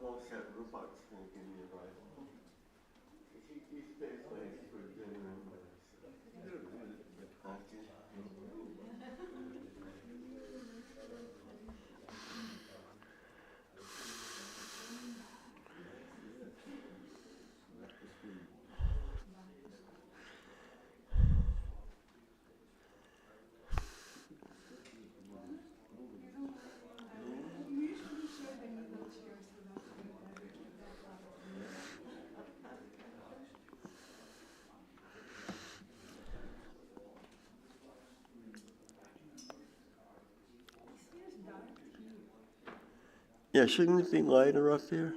almost at Rupak's going to give me a ride home. He stays late for dinner anyway. Okay. Yeah, shouldn't it be lighter up here?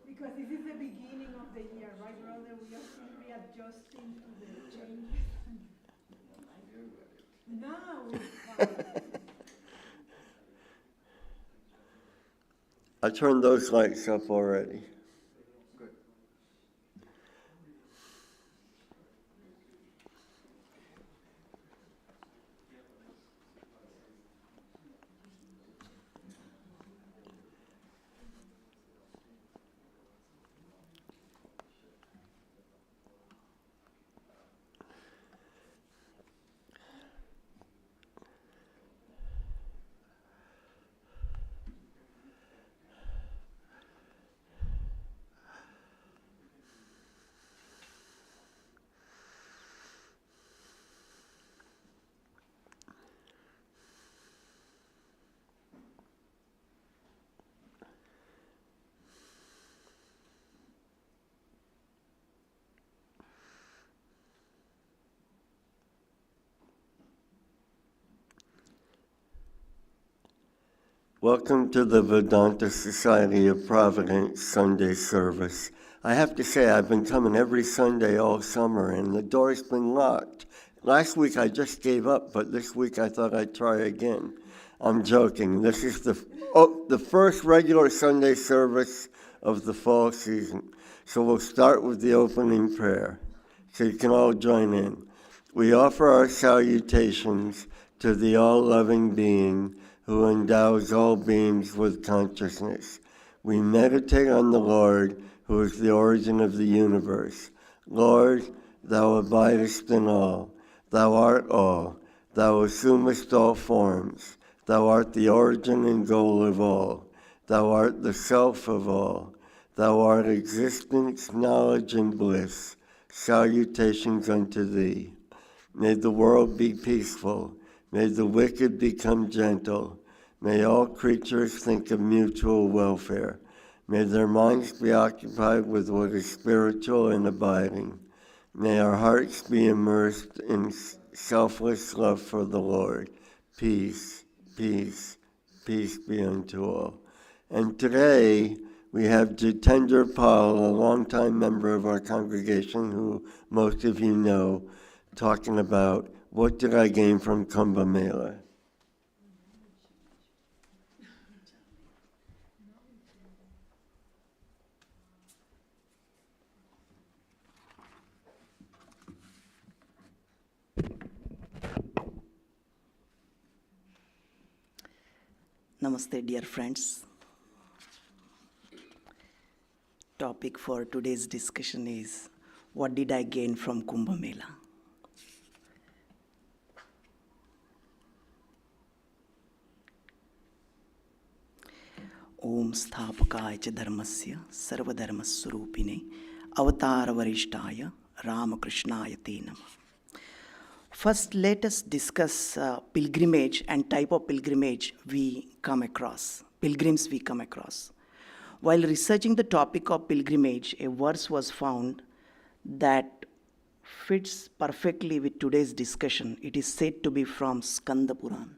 Because this is the beginning of the year, right, brother? We are still readjusting to the changes. Now it's fine. I turned those lights up already. Welcome to the Vedanta Society of Providence Sunday service. I have to say, I've been coming every Sunday all summer, and the door's been locked. Last week I just gave up, but this week I thought I'd try again. I'm joking. This is the first regular Sunday service of the fall season. So we'll start with the opening prayer, so you can all join in. We offer our salutations to the all-loving being who endows all beings with consciousness. We meditate on the Lord, who is the origin of the universe. Lord, thou abidest in all. Thou art all. Thou assumest all forms. Thou art the origin and goal of all. Thou art the self of all. Thou art existence, knowledge, and bliss. Salutations unto thee. May the world be peaceful. May the wicked become gentle. May all creatures think of mutual welfare. May their minds be occupied with what is spiritual and abiding. May our hearts be immersed in selfless love for the Lord. Peace, peace, peace be unto all. And today we have Jitendra, a longtime member of our congregation, who most of you know, talking about what did I gain from Kumbha Mela. Namaste, dear friends. Topic for today's discussion is, what did I gain from Kumbha Mela? Om Sthapakaya cha dharmasya sarvadharmaswarupine avataravarishtaya Ramakrishnaya te namah. First, let us discuss pilgrimage and type of pilgrimage we come across, pilgrims we come across. While researching the topic of pilgrimage, a verse was found that fits perfectly with today's discussion. It is said to be from Skanda Puran.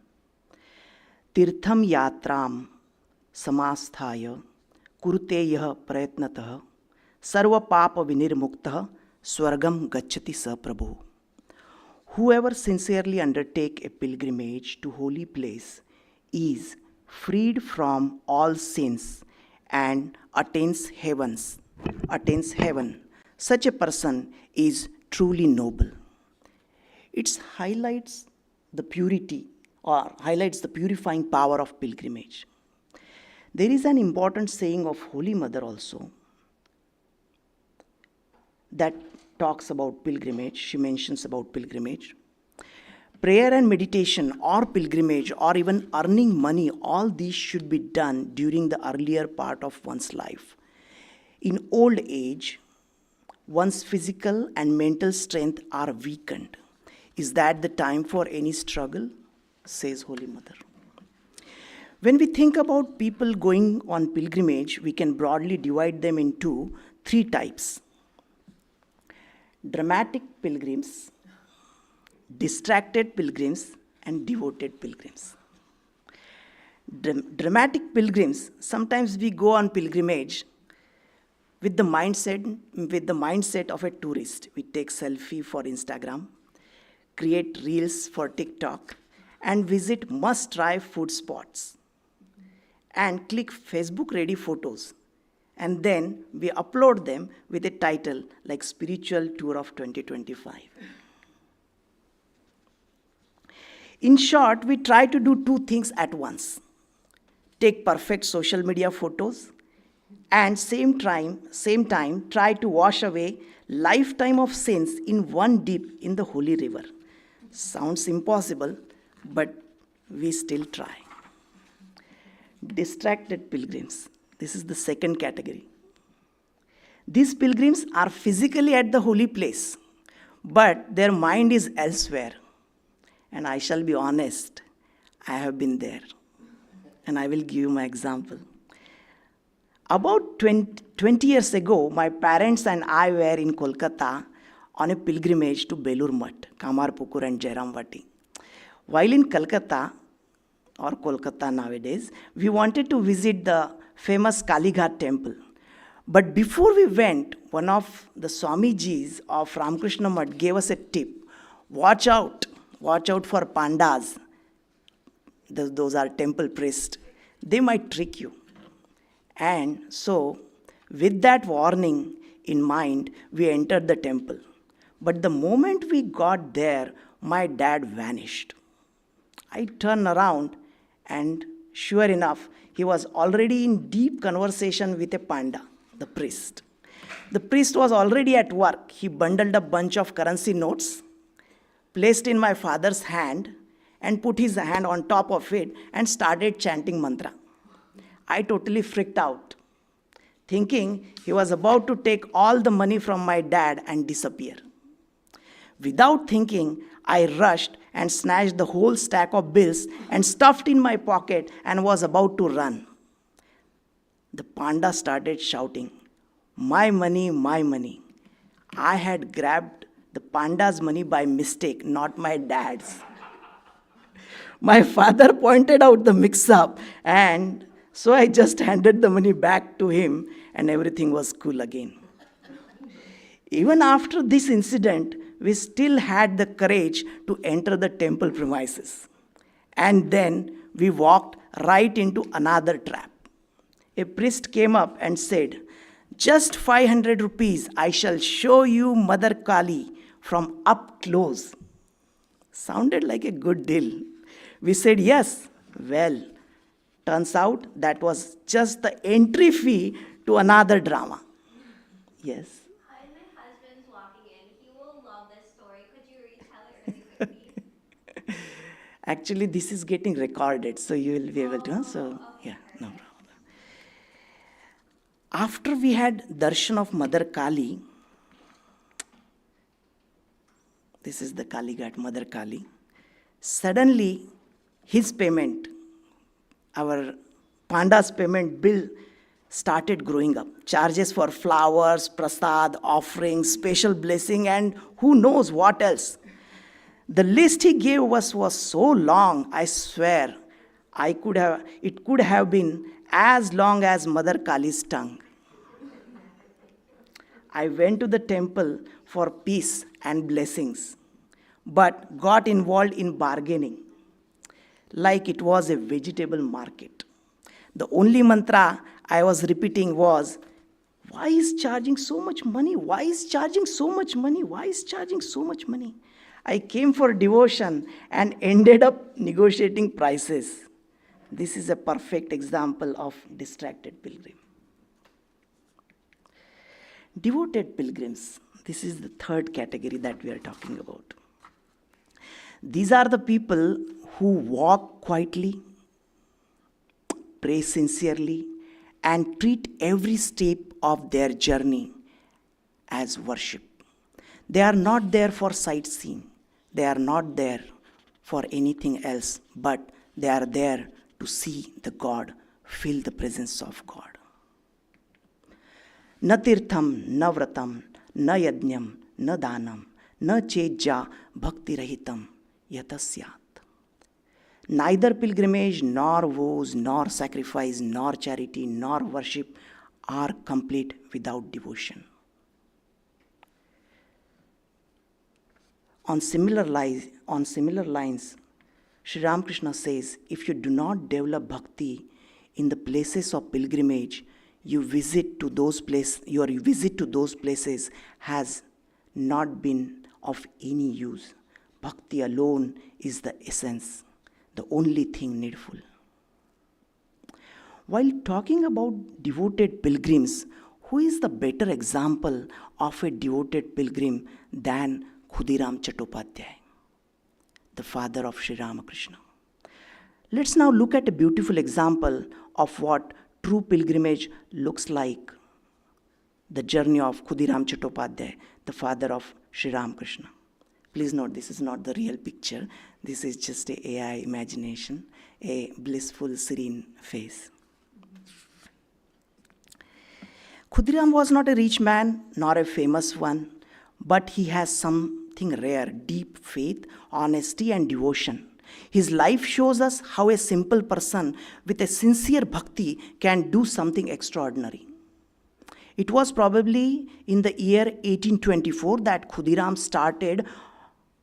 Tirtham yatram samasthaya kurte yah prayatnatah sarva papa vinirmuktah swargam gacchati sa prabhu. Whoever sincerely undertake a pilgrimage to holy place is freed from all sins and attains heaven, such a person is truly noble. It highlights the purity or highlights the purifying power of pilgrimage. There is an important saying of Holy Mother also that talks about pilgrimage. She mentions about pilgrimage. Prayer and meditation or pilgrimage or even earning money, all these should be done during the earlier part of one's life. In old age, one's physical and mental strength are weakened. Is that the time for any struggle? Says Holy Mother. When we think about people going on pilgrimage, we can broadly divide them into three types: dramatic pilgrims, distracted pilgrims, and devoted pilgrims. Dramatic pilgrims, sometimes we go on pilgrimage with the mindset of a tourist. We take selfie for Instagram, create reels for TikTok, and visit must-try food spots, and click Facebook-ready photos. And then we upload them with a title like Spiritual Tour of 2025. In short, we try to do two things at once: take perfect social media photos and same time try to wash away lifetime of sins in one dip in the holy river. Sounds impossible, but we still try. Distracted pilgrims. This is the second category. These pilgrims are physically at the holy place, but their mind is elsewhere. And I shall be honest, I have been there. And I will give you my example. About 20 years ago, my parents and I were in Kolkata on a pilgrimage to Belur Mutt, Kamarpukur and Jairamvati. While in Kolkata nowadays, we wanted to visit the famous Kalighat temple. But before we went, one of the Swamijis of Ramakrishna Mutt gave us a tip: watch out for pandas. Those are temple priests. They might trick you. And so, with that warning in mind, we entered the temple. But the moment we got there, my dad vanished. I turned around, and sure enough, he was already in deep conversation with a panda, the priest. The priest was already at work. He bundled a bunch of currency notes, placed in my father's hand, and put his hand on top of it and started chanting mantra. I totally freaked out, thinking he was about to take all the money from my dad and disappear. Without thinking, I rushed and snatched the whole stack of bills and stuffed in my pocket and was about to run. The panda started shouting, "My money, my money." I had grabbed the panda's money by mistake, not my dad's. My father pointed out the mix-up, and so I just handed the money back to him, and everything was cool again. Even after this incident, we still had the courage to enter the temple premises. And then we walked right into another trap. A priest came up and said, "Just 500 rupees, I shall show you Mother Kali from up close." Sounded like a good deal. We said yes. Well, turns out that was just the entry fee to another drama. Yes. Hi, my husband's walking in. He will love this story. Could you retell it really quickly? Actually, this is getting recorded, so you will be able to. So, yeah, no problem. After we had darshan of Mother Kali, this is the Kali Ghat, Mother Kali, suddenly his payment, our panda's payment bill started growing up. Charges for flowers, prasad, offerings, special blessing, and who knows what else. The list he gave us was so long, I swear, it could have been as long as Mother Kali's tongue. I went to the temple for peace and blessings, but got involved in bargaining like it was a vegetable market. The only mantra I was repeating was, why is charging so much money? Why is charging so much money? Why is charging so much money? I came for devotion and ended up negotiating prices. This is a perfect example of distracted pilgrim. Devoted pilgrims. This is the third category that we are talking about. These are the people who walk quietly, pray sincerely, and treat every step of their journey as worship. They are not there for sightseeing. They are not there for anything else, but they are there to see the God, feel the presence of God. न तीर्थम न व्रतम न यज्ञम न दानम न चेज्जा भक्ति रहितम यतस्यात्. Neither pilgrimage, nor vows, nor sacrifice, nor charity, nor worship are complete without devotion. On similar lines, Sri Ramakrishna says, if you do not develop bhakti in the places of pilgrimage, your visit to those places has not been of any use. Bhakti alone is the essence, the only thing needful. While talking about devoted pilgrims, who is the better example of a devoted pilgrim than Khudiram Chattopadhyay, the father of Sri Ramakrishna? Let's now look at a beautiful example of what true pilgrimage looks like. The journey of Khudiram Chattopadhyay, the father of Sri Ramakrishna. Please note, this is not the real picture. This is just a AI imagination, a blissful, serene face. Khudiram was not a rich man, nor a famous one, but he has something rare, deep faith, honesty, and devotion. His life shows us how a simple person with a sincere bhakti can do something extraordinary. It was probably in the year 1824 that Khudiram started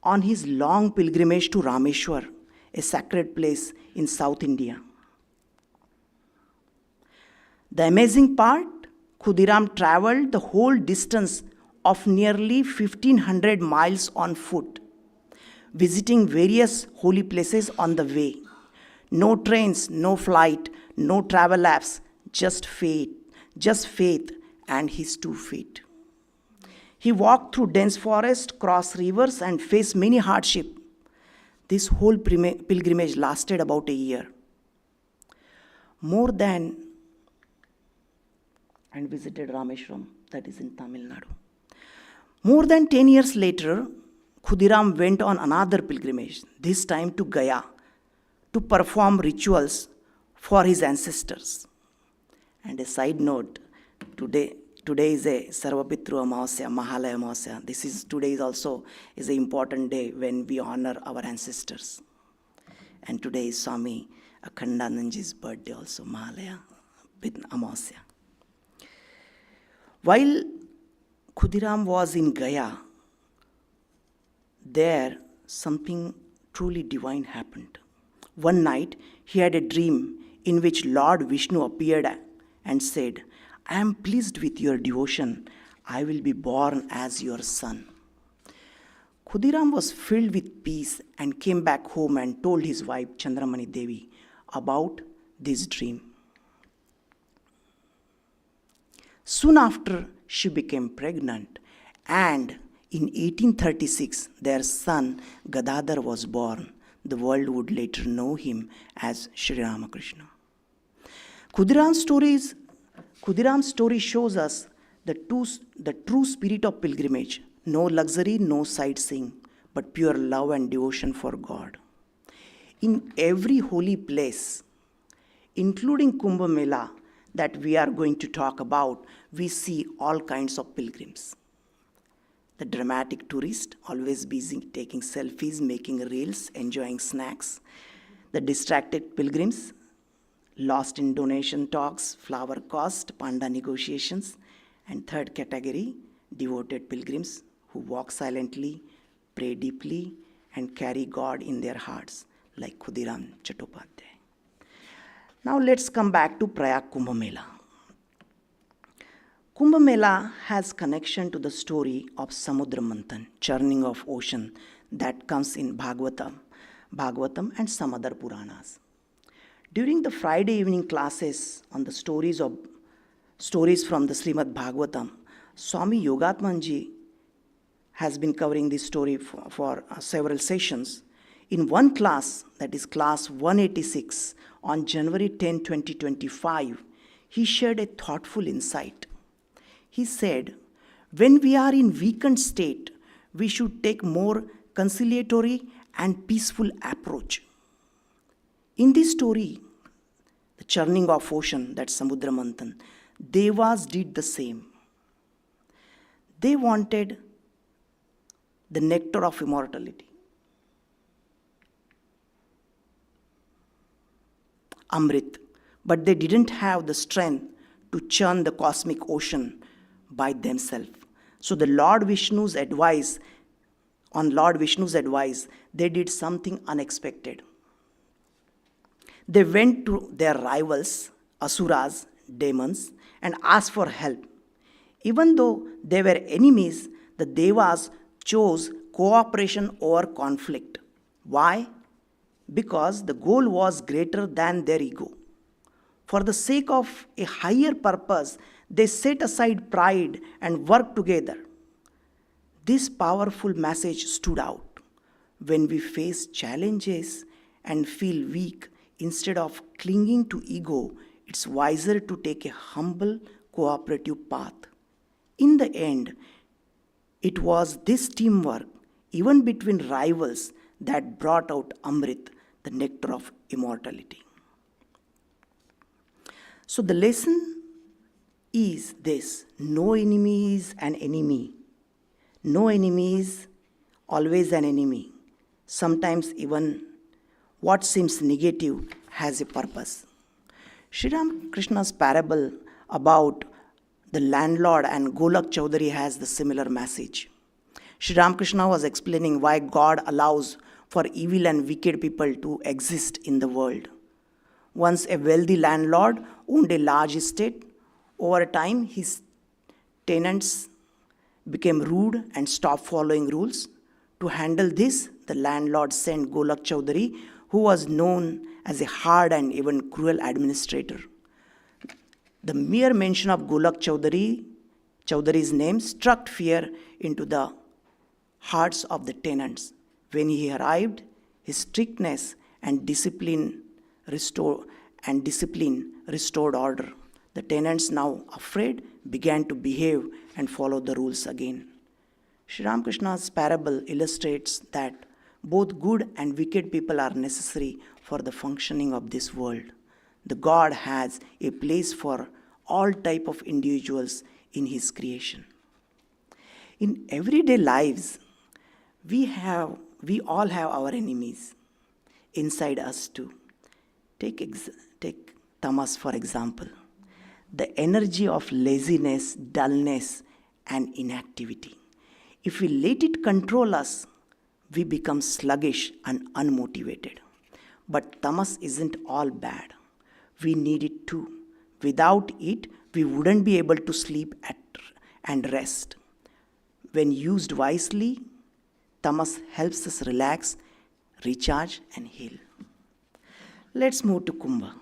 on his long pilgrimage to Rameshwar, a sacred place in South India. The amazing part, Khudiram traveled the whole distance of nearly 1500 miles on foot, visiting various holy places on the way. No trains, no flight, no travel apps, just faith and his 2 feet. He walked through dense forest, crossed rivers, and faced many hardships. This whole pilgrimage lasted about a year. And visited Rameshwaram, that is in Tamil Nadu. More than 10 years later, Khudiram went on another pilgrimage, this time to Gaya, to perform rituals for his ancestors. And a side note, today is a Sarvapitru Amavasya, Mahalaya Amavasya. Today is also an important day when we honor our ancestors. And today is Swami Akhandananji's birthday also, Mahalaya Amavasya. While Khudiram was in Gaya, there something truly divine happened. One night, he had a dream in which Lord Vishnu appeared and said, I am pleased with your devotion. I will be born as your son. Khudiram was filled with peace and came back home and told his wife Chandramani Devi about this dream. Soon after, she became pregnant, and in 1836, their son Gadadhar was born. The world would later know him as Sri Ramakrishna. Khudiram's story shows us the true spirit of pilgrimage. No luxury, no sightseeing, but pure love and devotion for God. In every holy place, including Kumbha Mela that we are going to talk about, we see all kinds of pilgrims. The dramatic tourist, always busy taking selfies, making reels, enjoying snacks. The distracted pilgrims, lost in donation talks, flower cost, panda negotiations. And third category, devoted pilgrims who walk silently, pray deeply, and carry God in their hearts, like Khudiram Chattopadhyay. Now let's come back to Prayag Kumbh Mela. Kumbh Mela has connection to the story of Samudra Manthan, churning of ocean, that comes in Bhagavatam and some other Puranas. During the Friday evening classes on the stories from the Srimad Bhagavatam, Swami Yogatmanji has been covering this story for several sessions. In one class, that is class 186, on January 10, 2025, he shared a thoughtful insight. He said, when we are in weakened state, we should take more conciliatory and peaceful approach. In this story, the churning of ocean, that Samudra Manthan, Devas did the same. They wanted the nectar of immortality, Amrit, but they didn't have the strength to churn the cosmic ocean by themselves. So on Lord Vishnu's advice, they did something unexpected. They went to their rivals, Asuras, demons, and asked for help. Even though they were enemies, the Devas chose cooperation over conflict. Why? Because the goal was greater than their ego. For the sake of a higher purpose, they set aside pride and worked together. This powerful message stood out. When we face challenges and feel weak, instead of clinging to ego, it's wiser to take a humble, cooperative path. In the end, it was this teamwork, even between rivals, that brought out Amrit, the nectar of immortality. So the lesson is this: no enemy is an enemy. No enemy is always an enemy. Sometimes even what seems negative has a purpose. Sri Ramakrishna's parable about the landlord and Golak Chaudhary has the similar message. Sri Ramakrishna was explaining why God allows for evil and wicked people to exist in the world. Once a wealthy landlord owned a large estate. Over time, his tenants became rude and stopped following rules. To handle this, the landlord sent Golak Chaudhary, who was known as a hard and even cruel administrator. The mere mention of Golak Chaudhary's name struck fear into the hearts of the tenants. When he arrived, his strictness and discipline restored order. The tenants, now afraid, began to behave and follow the rules again. Sri Ramakrishna's parable illustrates that both good and wicked people are necessary for the functioning of this world. The God has a place for all type of individuals in his creation. In everyday lives, we all have our enemies inside us too. Take tamas for example. The energy of laziness, dullness, and inactivity. If we let it control us, we become sluggish and unmotivated. But tamas isn't all bad. We need it too. Without it, we wouldn't be able to sleep and rest. When used wisely, tamas helps us relax, recharge, and heal. Let's move to Kumbha.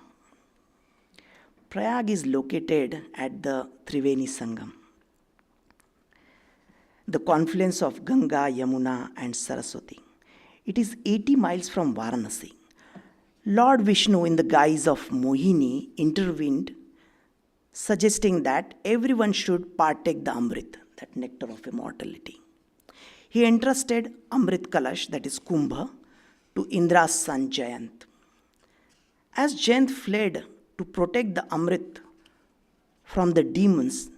Prayag is located at the Triveni Sangam, the confluence of Ganga, Yamuna, and Saraswati. It is 80 miles from Varanasi. Lord Vishnu, in the guise of Mohini, intervened, suggesting that everyone should partake the Amrit, that nectar of immortality. He entrusted Amrit Kalash, that is Kumbha, to Indra's son Jayant. As Jayant fled to protect the Amrit from the demons,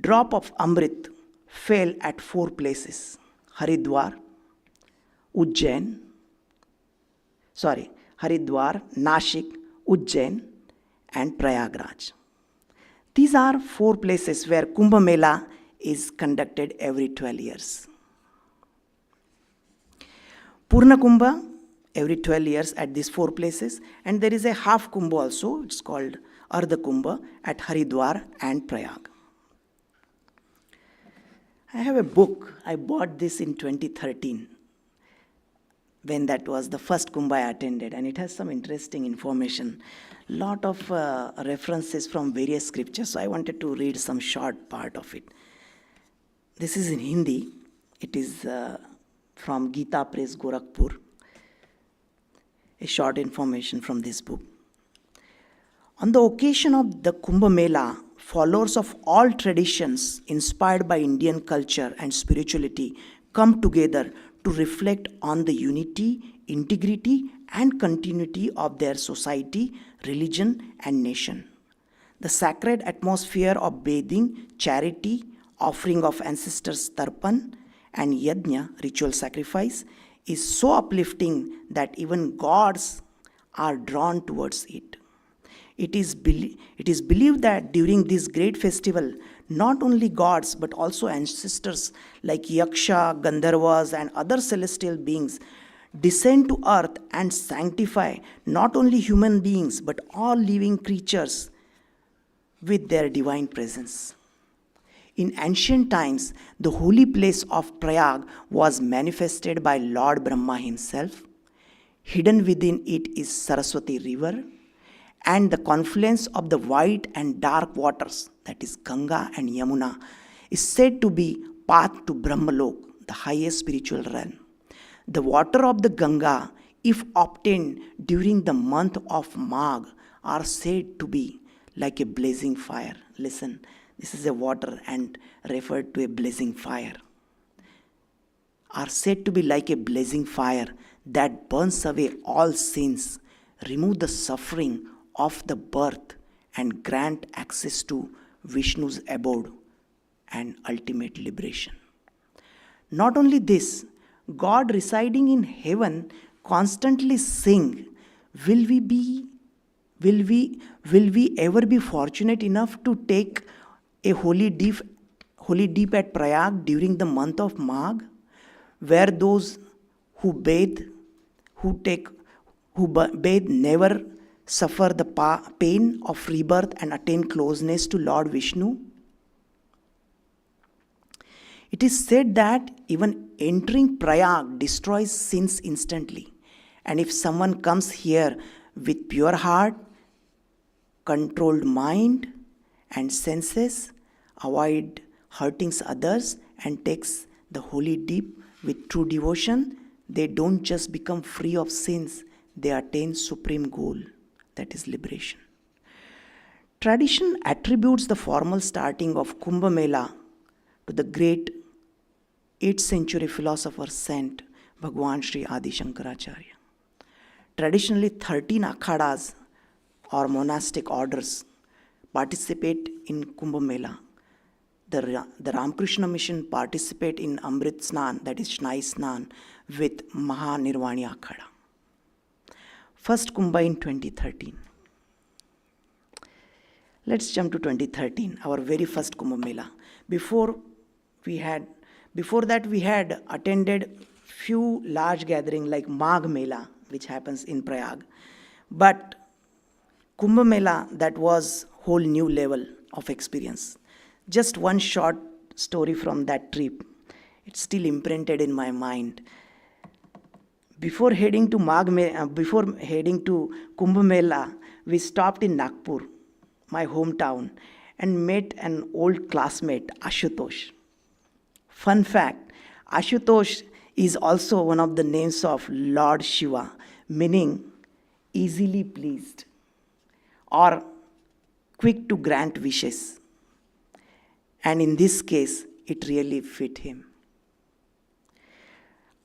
drop of Amrit fell at 4 places: Haridwar, Nashik, Ujjain, and Prayagraj. These are 4 places where Kumbh Mela is conducted every 12 years. Purna Kumbha every 12 years at these 4 places. And there is a half Kumbha also, it's called Ardha Kumbha at Haridwar and Prayag. I have a book, I bought this in 2013 when that was the first Kumbha I attended, and it has some interesting information, lot of references from various scriptures, so I wanted to read some short part of it. This is in Hindi, it is from Gita Press Gorakhpur, a short information from this book. On the occasion of the Kumbh Mela, followers of all traditions inspired by Indian culture and spirituality come together to reflect on the unity, integrity, and continuity of their society, religion, and nation. The sacred atmosphere of bathing, charity, offering of ancestors' tarpan, and yajna, ritual sacrifice, is so uplifting that even gods are drawn towards it. It is believed that during this great festival, not only gods but also ancestors like Yaksha, Gandharvas, and other celestial beings descend to earth and sanctify not only human beings but all living creatures with their divine presence. In ancient times, the holy place of Prayag was manifested by Lord Brahma himself. Hidden within it is Saraswati river, and the confluence of the white and dark waters, that is Ganga and Yamuna, is said to be path to Brahmalok, the highest spiritual realm. The water of the Ganga, if obtained during the month of Magh, are said to be like a blazing fire. Listen, this is a water and referred to a blazing fire. Are said to be like a blazing fire that burns away all sins, remove the suffering of the birth, and grant access to Vishnu's abode and ultimate liberation. Not only this, God residing in heaven constantly sing, will we ever be fortunate enough to take a holy deep at Prayag during the month of Magh, where those who bathe never suffer the pain of rebirth and attain closeness to Lord Vishnu? It is said that even entering Prayag destroys sins instantly. And if someone comes here with pure heart, controlled mind, and senses, avoid hurting others, and takes the holy deep with true devotion, they don't just become free of sins, they attain supreme goal, that is liberation. Tradition attributes the formal starting of Kumbh Mela to the great 8th century philosopher saint Bhagwan Sri Adi Shankaracharya. Traditionally, 13 akhadas or monastic orders participate in Kumbh Mela. The Ramakrishna Mission participate in Amrit Snan, that is Shnai Snan, with Mahanirvani Akhada. First Kumbha in 2013. Let's jump to 2013, our very first Kumbh Mela. Before that we had attended few large gatherings like Magh Mela, which happens in Prayag. But Kumbh Mela, that was whole new level of experience. Just one short story from that trip. It's still imprinted in my mind. Before heading to Kumbh Mela, we stopped in Nagpur, my hometown, and met an old classmate, Ashutosh. Fun fact, Ashutosh is also one of the names of Lord Shiva, meaning easily pleased or quick to grant wishes. And in this case, it really fit him.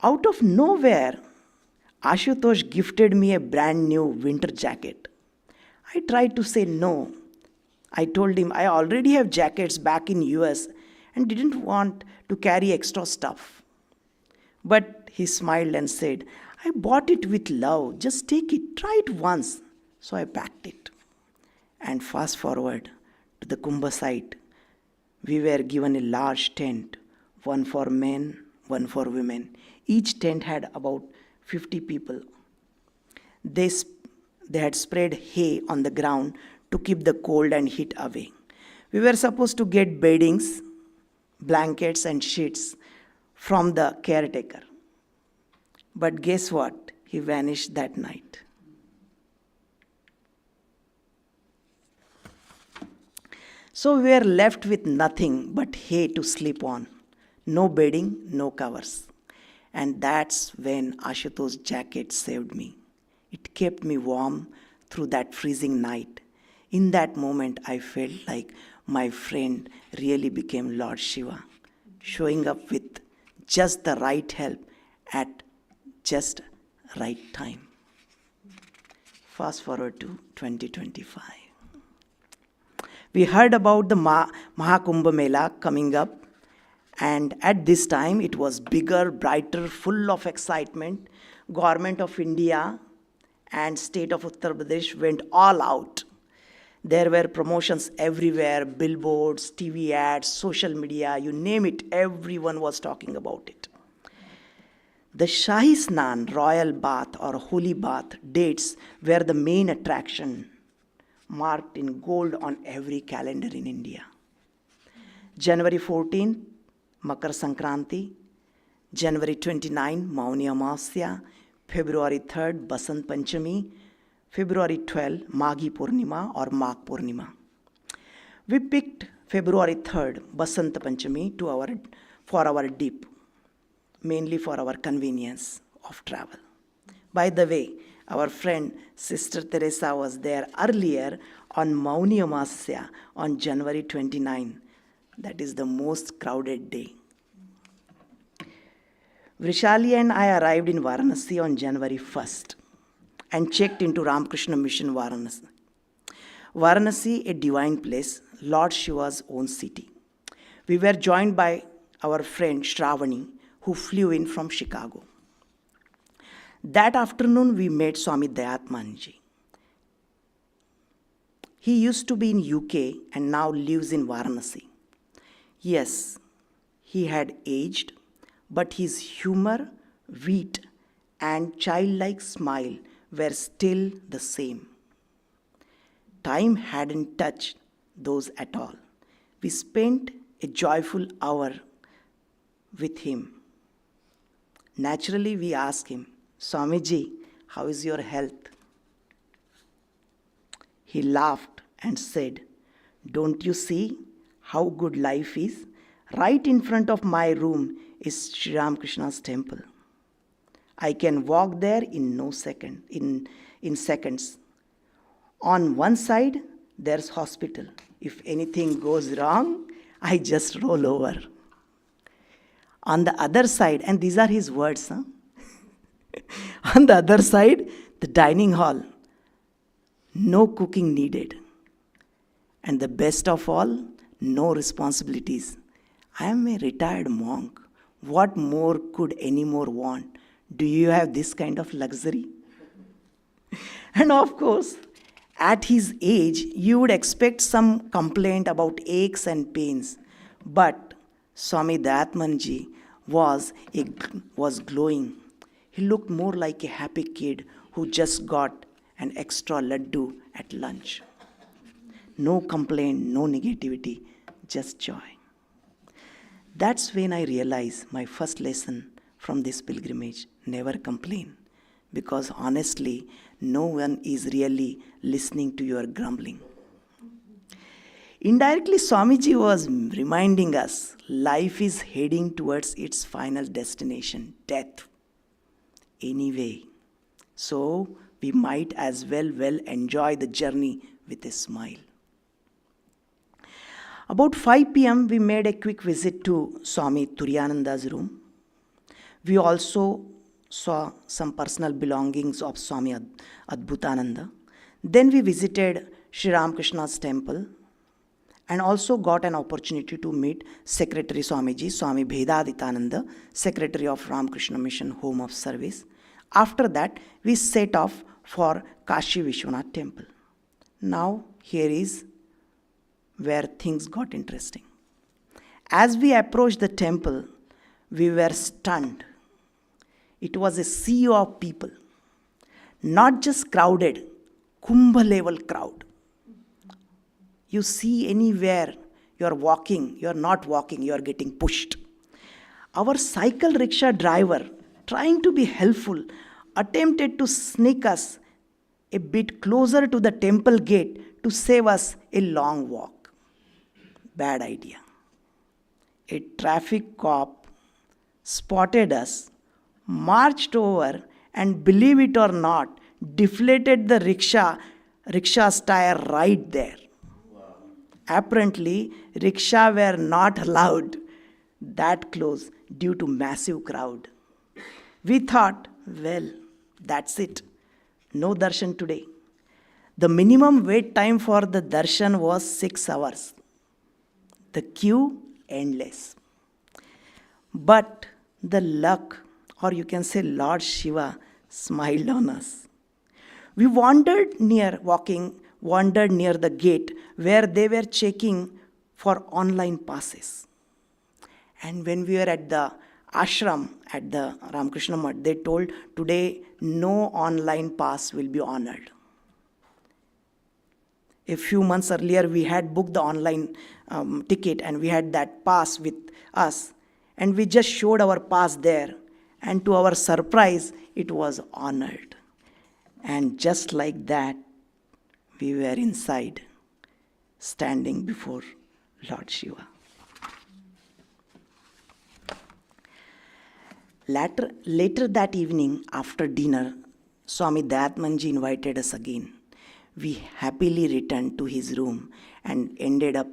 Out of nowhere, Ashutosh gifted me a brand new winter jacket. I tried to say no. I told him I already have jackets back in US and didn't want to carry extra stuff. But he smiled and said, I bought it with love. Just take it. Try it once. So I packed it. And fast forward to the Kumbha site. We were given a large tent, one for men, one for women. Each tent had about 50 people They, they had spread hay on the ground to keep the cold and heat away. We were supposed to get beddings, blankets, and sheets from the caretaker. But guess what? He vanished that night. So we were left with nothing but hay to sleep on. No bedding, no covers. And that's when Ashutosh's jacket saved me. It kept me warm through that freezing night. In that moment, I felt like my friend really became Lord Shiva, showing up with just the right help at just right time. Fast forward to 2025. We heard about the Kumbha Mela coming up, and at this time it was bigger, brighter, full of excitement. Government of India and state of Uttar Pradesh went all out. There were promotions everywhere, billboards, TV ads, social media, you name it, everyone was talking about it. The Shahi Snan, royal bath or holy bath dates were the main attraction, marked in gold on every calendar in India. January 14, Makar Sankranti, January 29, Mauni Amasya, February 3rd, Basant Panchami, February 12, Maghi Purnima or Magh Purnima. We picked February 3rd, Basant Panchami, for our dip, mainly for our convenience of travel. By the way, our friend Sister Teresa was there earlier on Mauni Amasya on January 29. That is the most crowded day. Vrishali and I arrived in Varanasi on January 1st and checked into Ramakrishna Mission Varanasi. Varanasi, a divine place, Lord Shiva's own city. We were joined by our friend Shravani, who flew in from Chicago. That afternoon, we met Swami Dayatmanji. He used to be in UK and now lives in Varanasi. Yes, he had aged, but his humor, wit, and childlike smile were still the same. Time hadn't touched those at all. We spent a joyful hour with him. Naturally, we asked him, Swamiji, how is your health? He laughed and said, don't you see how good life is? Right in front of my room is Sri Ramakrishna's temple. I can walk there in seconds. On one side, there's hospital. If anything goes wrong, I just roll over. On the other side, and these are his words, on the other side, the dining hall. No cooking needed. And the best of all, no responsibilities. I am a retired monk. What more could any more want? Do you have this kind of luxury? And of course, at his age, you would expect some complaint about aches and pains. But Swami Dayatmanji was glowing. He looked more like a happy kid who just got an extra laddu at lunch. No complaint, no negativity, just joy. That's when I realized my first lesson from this pilgrimage: never complain. Because honestly, no one is really listening to your grumbling. Indirectly, Swamiji was reminding us life is heading towards its final destination, death. Anyway, so we might as well enjoy the journey with a smile. About 5 p.m., we made a quick visit to Swami Turiyananda's room. We also saw some personal belongings of Swami Adbhutananda. Then we visited Sri Ramakrishna's temple and also got an opportunity to meet Secretary Swamiji, Swami Bhedaditananda, Secretary of Ramakrishna Mission Home of Service. After that, we set off for Kashi Vishwanath temple. Now, here is where things got interesting. As we approached the temple, we were stunned. It was a sea of people. Not just crowded, Kumbha level crowd. You see anywhere you are walking, you are not walking, you are getting pushed. Our cycle rickshaw driver, trying to be helpful, attempted to sneak us a bit closer to the temple gate to save us a long walk. Bad idea. A traffic cop spotted us, marched over, and believe it or not, deflated the rickshaws tire right there. Apparently, rickshaw were not allowed that close due to massive crowd. We thought, well, that's it. No darshan today. The minimum wait time for the darshan was 6 hours. The queue endless. But the luck, or you can say Lord Shiva, smiled on us. We wandered near the gate where they were checking for online passes. And when we were at the ashram at the Ramakrishna Mutt, they told today no online pass will be honored. A few months earlier, we had booked the online ticket and we had that pass with us. And we just showed our pass there. And to our surprise, it was honored. And just like that, we were inside, standing before Lord Shiva. Later that evening, after dinner, Swami Dayatmanji invited us again. We happily returned to his room and ended up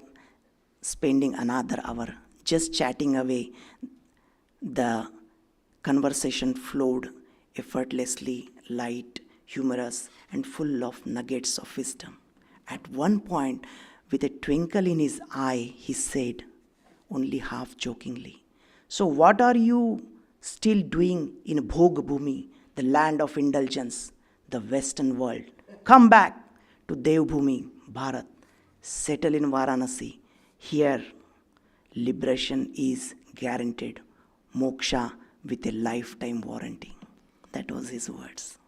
spending another hour just chatting away. The conversation flowed effortlessly, light, humorous, and full of nuggets of wisdom. At one point, with a twinkle in his eye, he said, only half jokingly, "So what are you still doing in Bhog Bhumi, the land of indulgence, the Western world? Come back to Dev Bhumi, Bharat. Settle in Varanasi. Here, liberation is guaranteed. Moksha with a lifetime warranty." That was his words.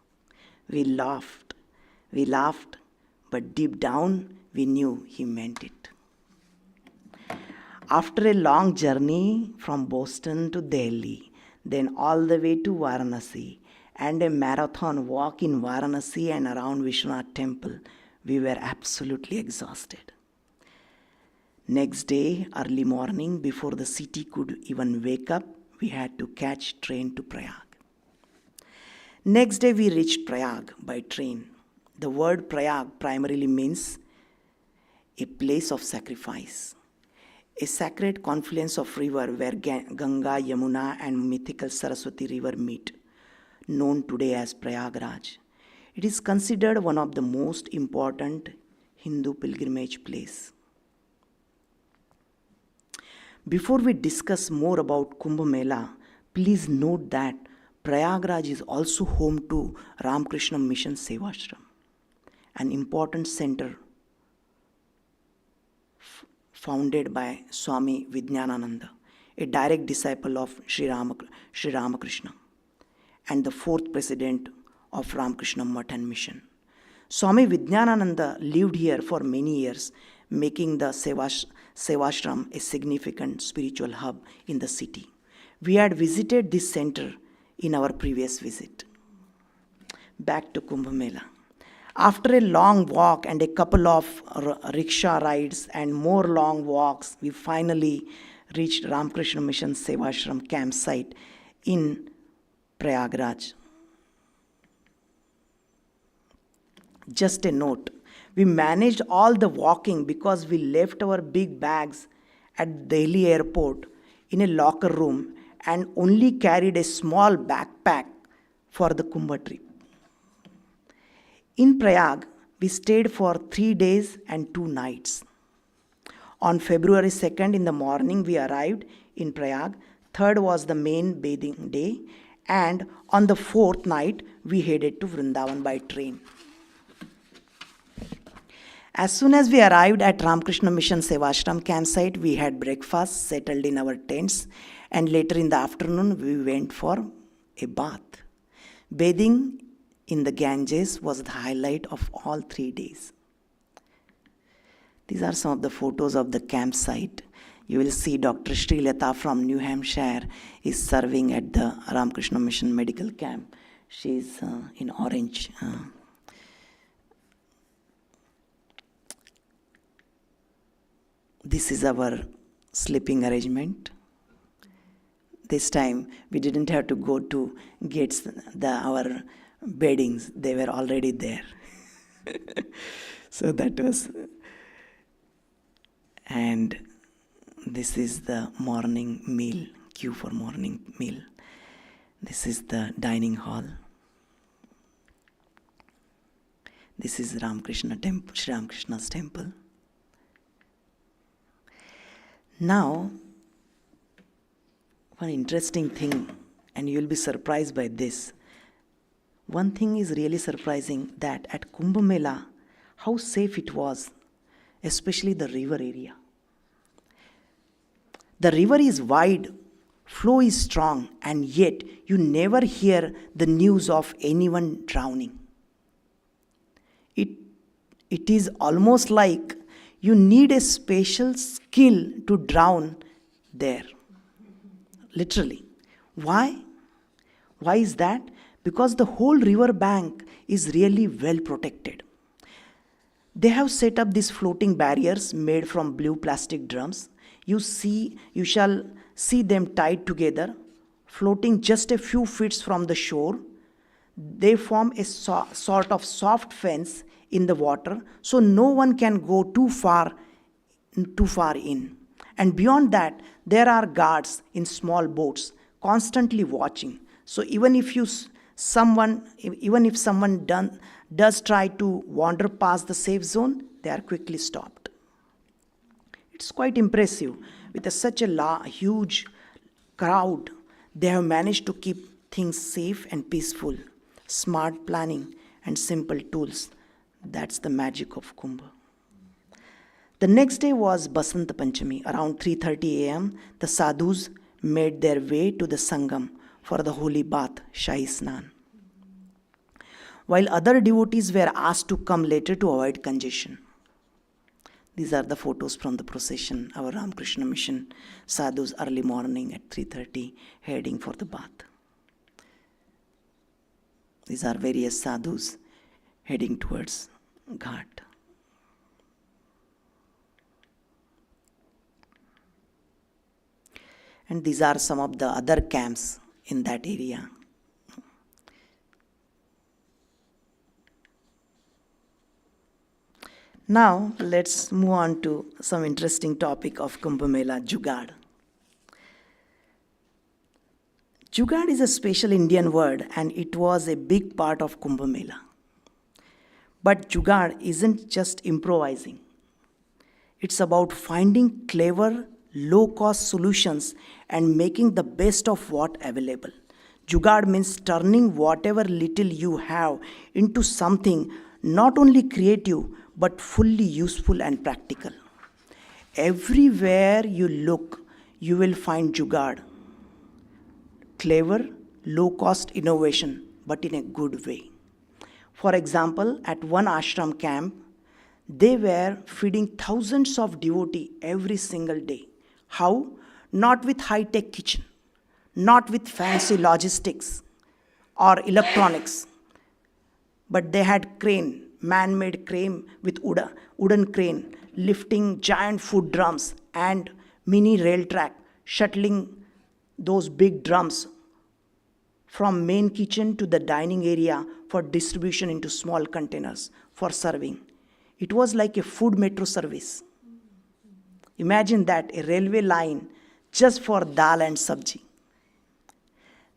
We laughed, but deep down we knew he meant it. After a long journey from Boston to Delhi, then all the way to Varanasi, and a marathon walk in Varanasi and around Vishwanath temple, we were absolutely exhausted. Next day, early morning, before the city could even wake up, we had to catch train to Prayag. Next day, we reached Prayag by train. The word Prayag primarily means a place of sacrifice, a sacred confluence of river where Ganga, Yamuna, and mythical Saraswati river meet, known today as Prayagraj. It is considered one of the most important Hindu pilgrimage places. Before we discuss more about Kumbh Mela, please note that Prayagraj is also home to Ramakrishna Mission Sevashram, an important center founded by Swami Vijnanananda, a direct disciple of Sri Ramakrishna, and the fourth president of Ramakrishna Mutt and Mission. Swami Vijnanananda lived here for many years, making the Sevashram a significant spiritual hub in the city. We had visited this center in our previous visit. Back to Kumbh Mela. After a long walk and a couple of rickshaw rides and more long walks, we finally reached Ramakrishna Mission Sevashram campsite in Prayagraj. Just a note, we managed all the walking because we left our big bags at Delhi airport in a locker room and only carried a small backpack for the Kumbha trip. In Prayag, we stayed for 3 days and 2 nights. On February 2nd in the morning, we arrived in Prayag. 3rd was the main bathing day. And on the 4th night, we headed to Vrindavan by train. As soon as we arrived at Ramakrishna Mission Sevashram campsite, we had breakfast, settled in our tents, and later in the afternoon, we went for a bath. Bathing in the Ganges was the highlight of all 3 days. These are some of the photos of the campsite. You will see Dr. Srilata from New Hampshire is serving at the Ramakrishna Mission Medical Camp. She's in orange. This is our sleeping arrangement. This time we didn't have to go to get our beddings. They were already there. So that was... And this is the morning meal, queue for morning meal. This is the dining hall. This is Ramakrishna temple, Sri Ramakrishna's temple. Now, one interesting thing, and you will be surprised by this. One thing is really surprising, that at Kumbha Mela, how safe it was, especially the river area. The river is wide, flow is strong, and yet you never hear the news of anyone drowning. It is almost like you need a special skill to drown there. Literally. Why? Why is that? Because the whole river bank is really well protected. They have set up these floating barriers made from blue plastic drums. You shall see them tied together, floating just a few feet from the shore. They form a sort of soft fence in the water, so no one can go too far in. And beyond that, there are guards in small boats constantly watching. So even if someone does try to wander past the safe zone, they are quickly stopped. It's quite impressive. With such a huge crowd, they have managed to keep things safe and peaceful. Smart planning and simple tools. That's the magic of Kumbha. The next day was Basanta Panchami. Around 3:30 a.m., the sadhus made their way to the Sangam for the holy bath, Shahi Snan, while other devotees were asked to come later to avoid congestion. These are the photos from the procession, our Ramakrishna Mission sadhus early morning at 3:30 heading for the bath. These are various sadhus heading towards Ghat. And these are some of the other camps in that area. Now, let's move on to some interesting topic of Kumbha Mela, Jugaad. Jugaad is a special Indian word, and it was a big part of Kumbha Mela. But Jugaad isn't just improvising. It's about finding clever, low-cost solutions and making the best of what available. Jugaad means turning whatever little you have into something not only creative, but fully useful and practical. Everywhere you look, you will find Jugaad. Clever, low-cost innovation, but in a good way. For example, at one ashram camp, they were feeding thousands of devotees every single day. How? Not with high-tech kitchen, not with fancy logistics or electronics, but they had crane, man-made crane with wooden crane, lifting giant food drums and mini rail track, shuttling those big drums from main kitchen to the dining area for distribution into small containers for serving. It was like a food metro service. Imagine that, a railway line just for dal and sabji.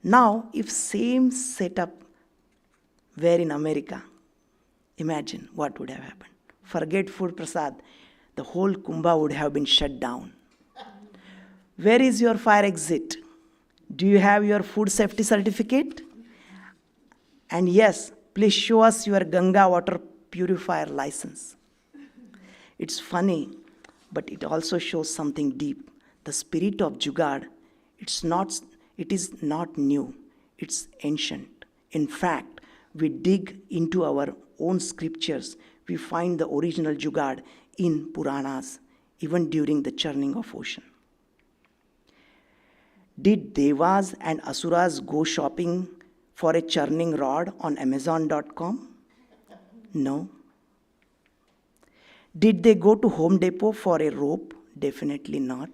Now, if same setup were in America, imagine what would have happened. Forget food prasad, the whole Kumbha would have been shut down. Where is your fire exit? Do you have your food safety certificate? And yes, please show us your Ganga water purifier license. It's funny, but it also shows something deep. The spirit of Jugaad, it is not new, it's ancient. In fact, we dig into our own scriptures, we find the original jugaad in Puranas, even during the churning of ocean. Did Devas and Asuras go shopping for a churning rod on Amazon.com? No. Did they go to Home Depot for a rope? Definitely not.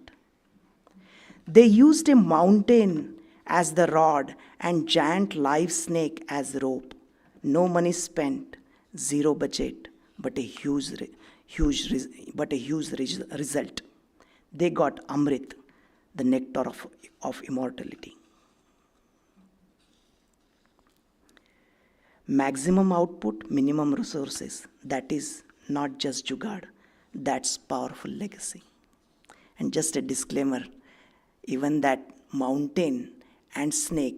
They used a mountain as the rod and giant live snake as rope. No money spent, zero budget, but a huge result. They got Amrit, the nectar of immortality. Maximum output, minimum resources. That is not just jugaad, that's powerful legacy. And just a disclaimer, even that mountain and snake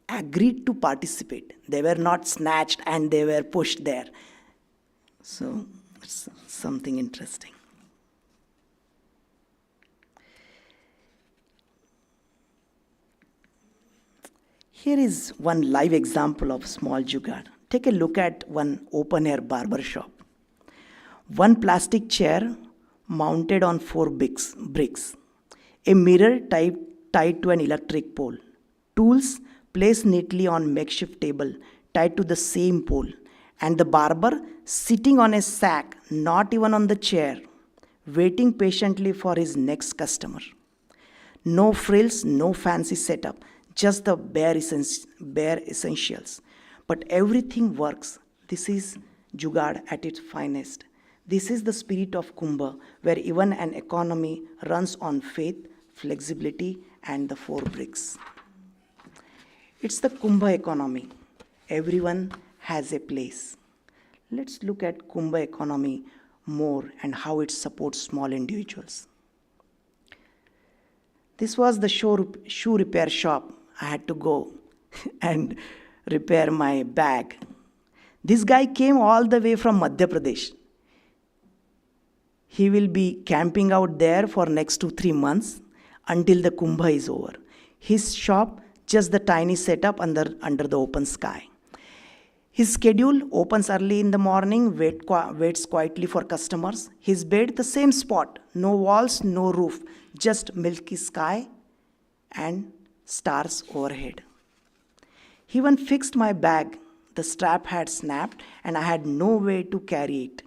agreed to participate. They were not snatched and they were pushed there. So it's something interesting. Here is one live example of small jugaad. Take a look at one open-air barber shop. One plastic chair mounted on 4 bricks. A mirror tied to an electric pole. Tools placed neatly on makeshift table tied to the same pole. And the barber sitting on a sack, not even on the chair, waiting patiently for his next customer. No frills, no fancy setup, just the bare essentials. But everything works. This is jugaad at its finest. This is the spirit of Kumbha, where even an economy runs on faith, flexibility, and the 4 bricks. It's the Kumbha economy. Everyone has a place. Let's look at Kumbha economy more and how it supports small individuals. This was the shoe repair shop. I had to go and repair my bag. This guy came all the way from Madhya Pradesh. He will be camping out there for next 2-3 months until the Kumbha is over. His shop, just the tiny setup under the open sky. His schedule opens early in the morning, waits quietly for customers. His bed, the same spot, no walls, no roof, just milky sky and stars overhead. He even fixed my bag. The strap had snapped and I had no way to carry it.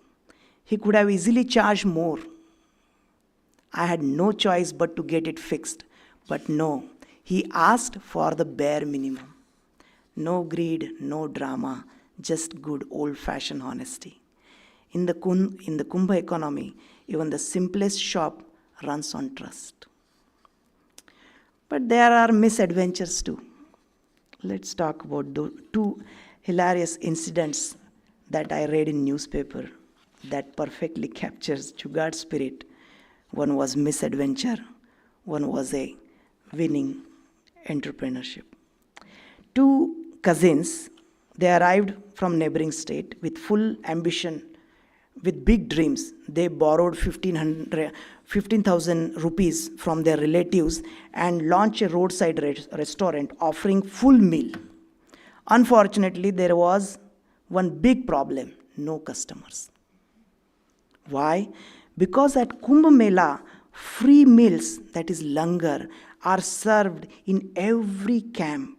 He could have easily charged more. I had no choice but to get it fixed. But no, he asked for the bare minimum. No greed, no drama, just good old-fashioned honesty. In the Kumbha economy, even the simplest shop runs on trust. But there are misadventures too. Let's talk about the 2 hilarious incidents that I read in newspaper that perfectly captures jugaad spirit. One was misadventure, one was a winning entrepreneurship. 2 cousins, they arrived from neighboring state with full ambition, with big dreams. They borrowed 15,000 rupees from their relatives and launched a roadside restaurant offering full meal. Unfortunately, there was one big problem: no customers. Why? Because at Kumbh Mela, free meals, that is langar, are served in every camp,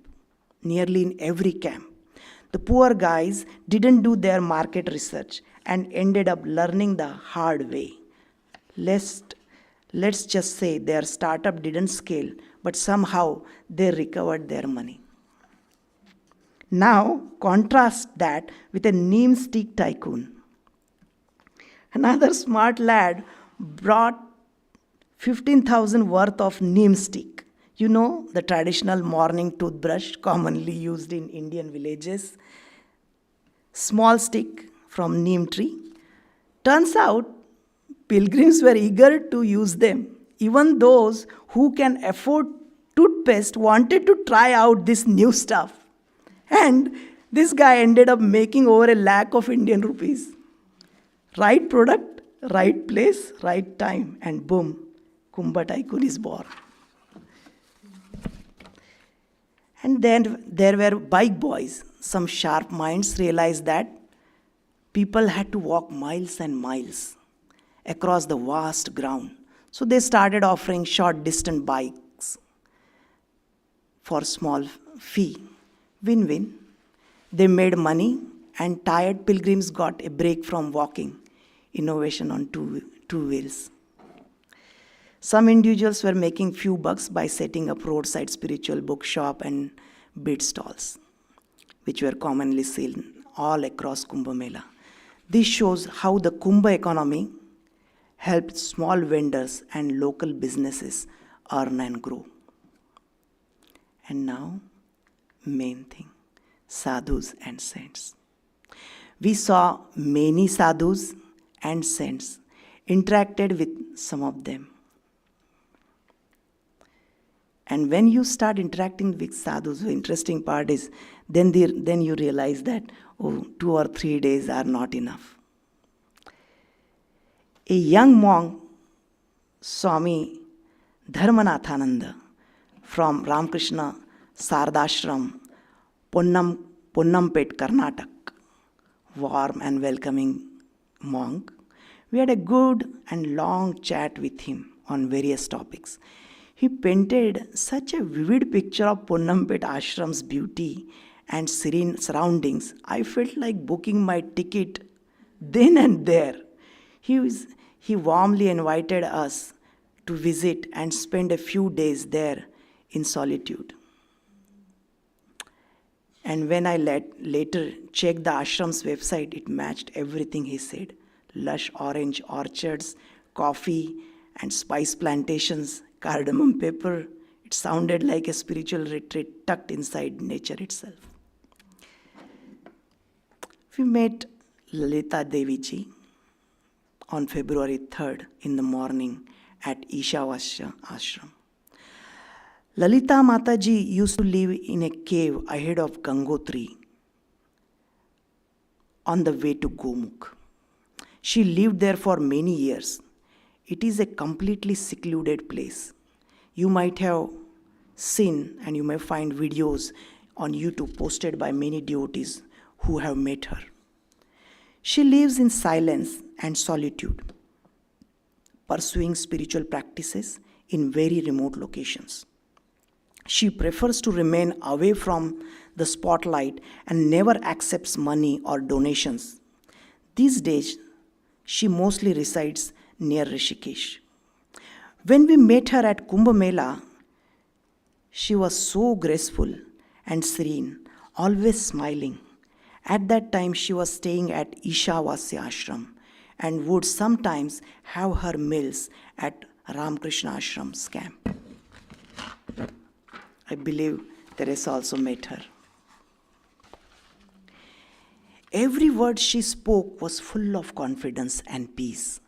nearly in every camp. The poor guys didn't do their market research and ended up learning the hard way. Let's just say their startup didn't scale, but somehow they recovered their money. Now, contrast that with a neem stick tycoon. Another smart lad brought 15,000 worth of neem stick. You know, the traditional morning toothbrush commonly used in Indian villages. Small stick from neem tree. Turns out, pilgrims were eager to use them. Even those who can afford toothpaste wanted to try out this new stuff. And this guy ended up making over 1 lakh of Indian rupees. Right product, right place, right time, and boom, Kumbha Tycoon is born. And then there were bike boys. Some sharp minds realized that people had to walk miles and miles across the vast ground. So they started offering short distance bikes for small fee. Win-win. They made money and tired pilgrims got a break from walking. Innovation on two wheels. Some individuals were making few bucks by setting up roadside spiritual bookshop and bead stalls, which were commonly seen all across Kumbha Mela. This shows how the Kumbha economy helped small vendors and local businesses earn and grow. And now, main thing, sadhus and saints. We saw many sadhus and saints, interacted with some of them. And when you start interacting with sadhus, the interesting part is then you realize that 2 or 3 days are not enough. A young monk, Swami Dharmanathananda from Ramakrishna Sardashram, Ponnampet, Karnataka, warm and welcoming monk. We had a good and long chat with him on various topics. He painted such a vivid picture of Ponnampet Ashram's beauty and serene surroundings. I felt like booking my ticket then and there. He warmly invited us to visit and spend a few days there in solitude. And when I later checked the ashram's website, it matched everything he said. Lush orange orchards, coffee and spice plantations, cardamom pepper. It sounded like a spiritual retreat tucked inside nature itself. We met Lalita Devi ji on February 3rd in the morning at Ishavasya Ashram. Lalita Mataji used to live in a cave ahead of Gangotri on the way to Gomukh. She lived there for many years. It is a completely secluded place. You might have seen and you may find videos on YouTube posted by many devotees who have met her. She lives in silence and solitude, pursuing spiritual practices in very remote locations. She prefers to remain away from the spotlight and never accepts money or donations. These days, she mostly resides near Rishikesh. When we met her at Kumbha Mela, she was so graceful and serene, always smiling. At that time, she was staying at Ishavasya Ashram and would sometimes have her meals at Ramakrishna Ashram's camp. I believe Teresa also met her. Every word she spoke was full of confidence and peace.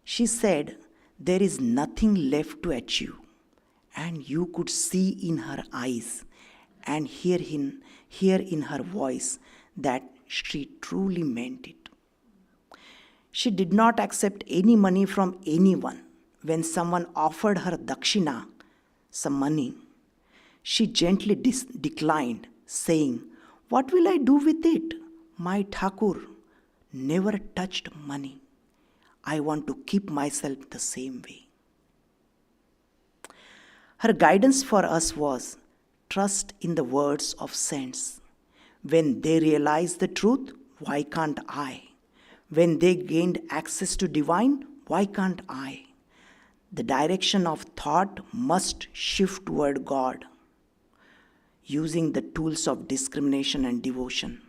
She said, there is nothing left to achieve. And you could see in her eyes and hear in her voice that she truly meant it. She did not accept any money from anyone. When someone offered her dakshina, some money, she gently declined, saying, what will I do with it? My Thakur never touched money. I want to keep myself the same way. Her guidance for us was trust in the words of saints. When they realize the truth, why can't I? When they gained access to divine, why can't I? The direction of thought must shift toward God, using the tools of discrimination and devotion.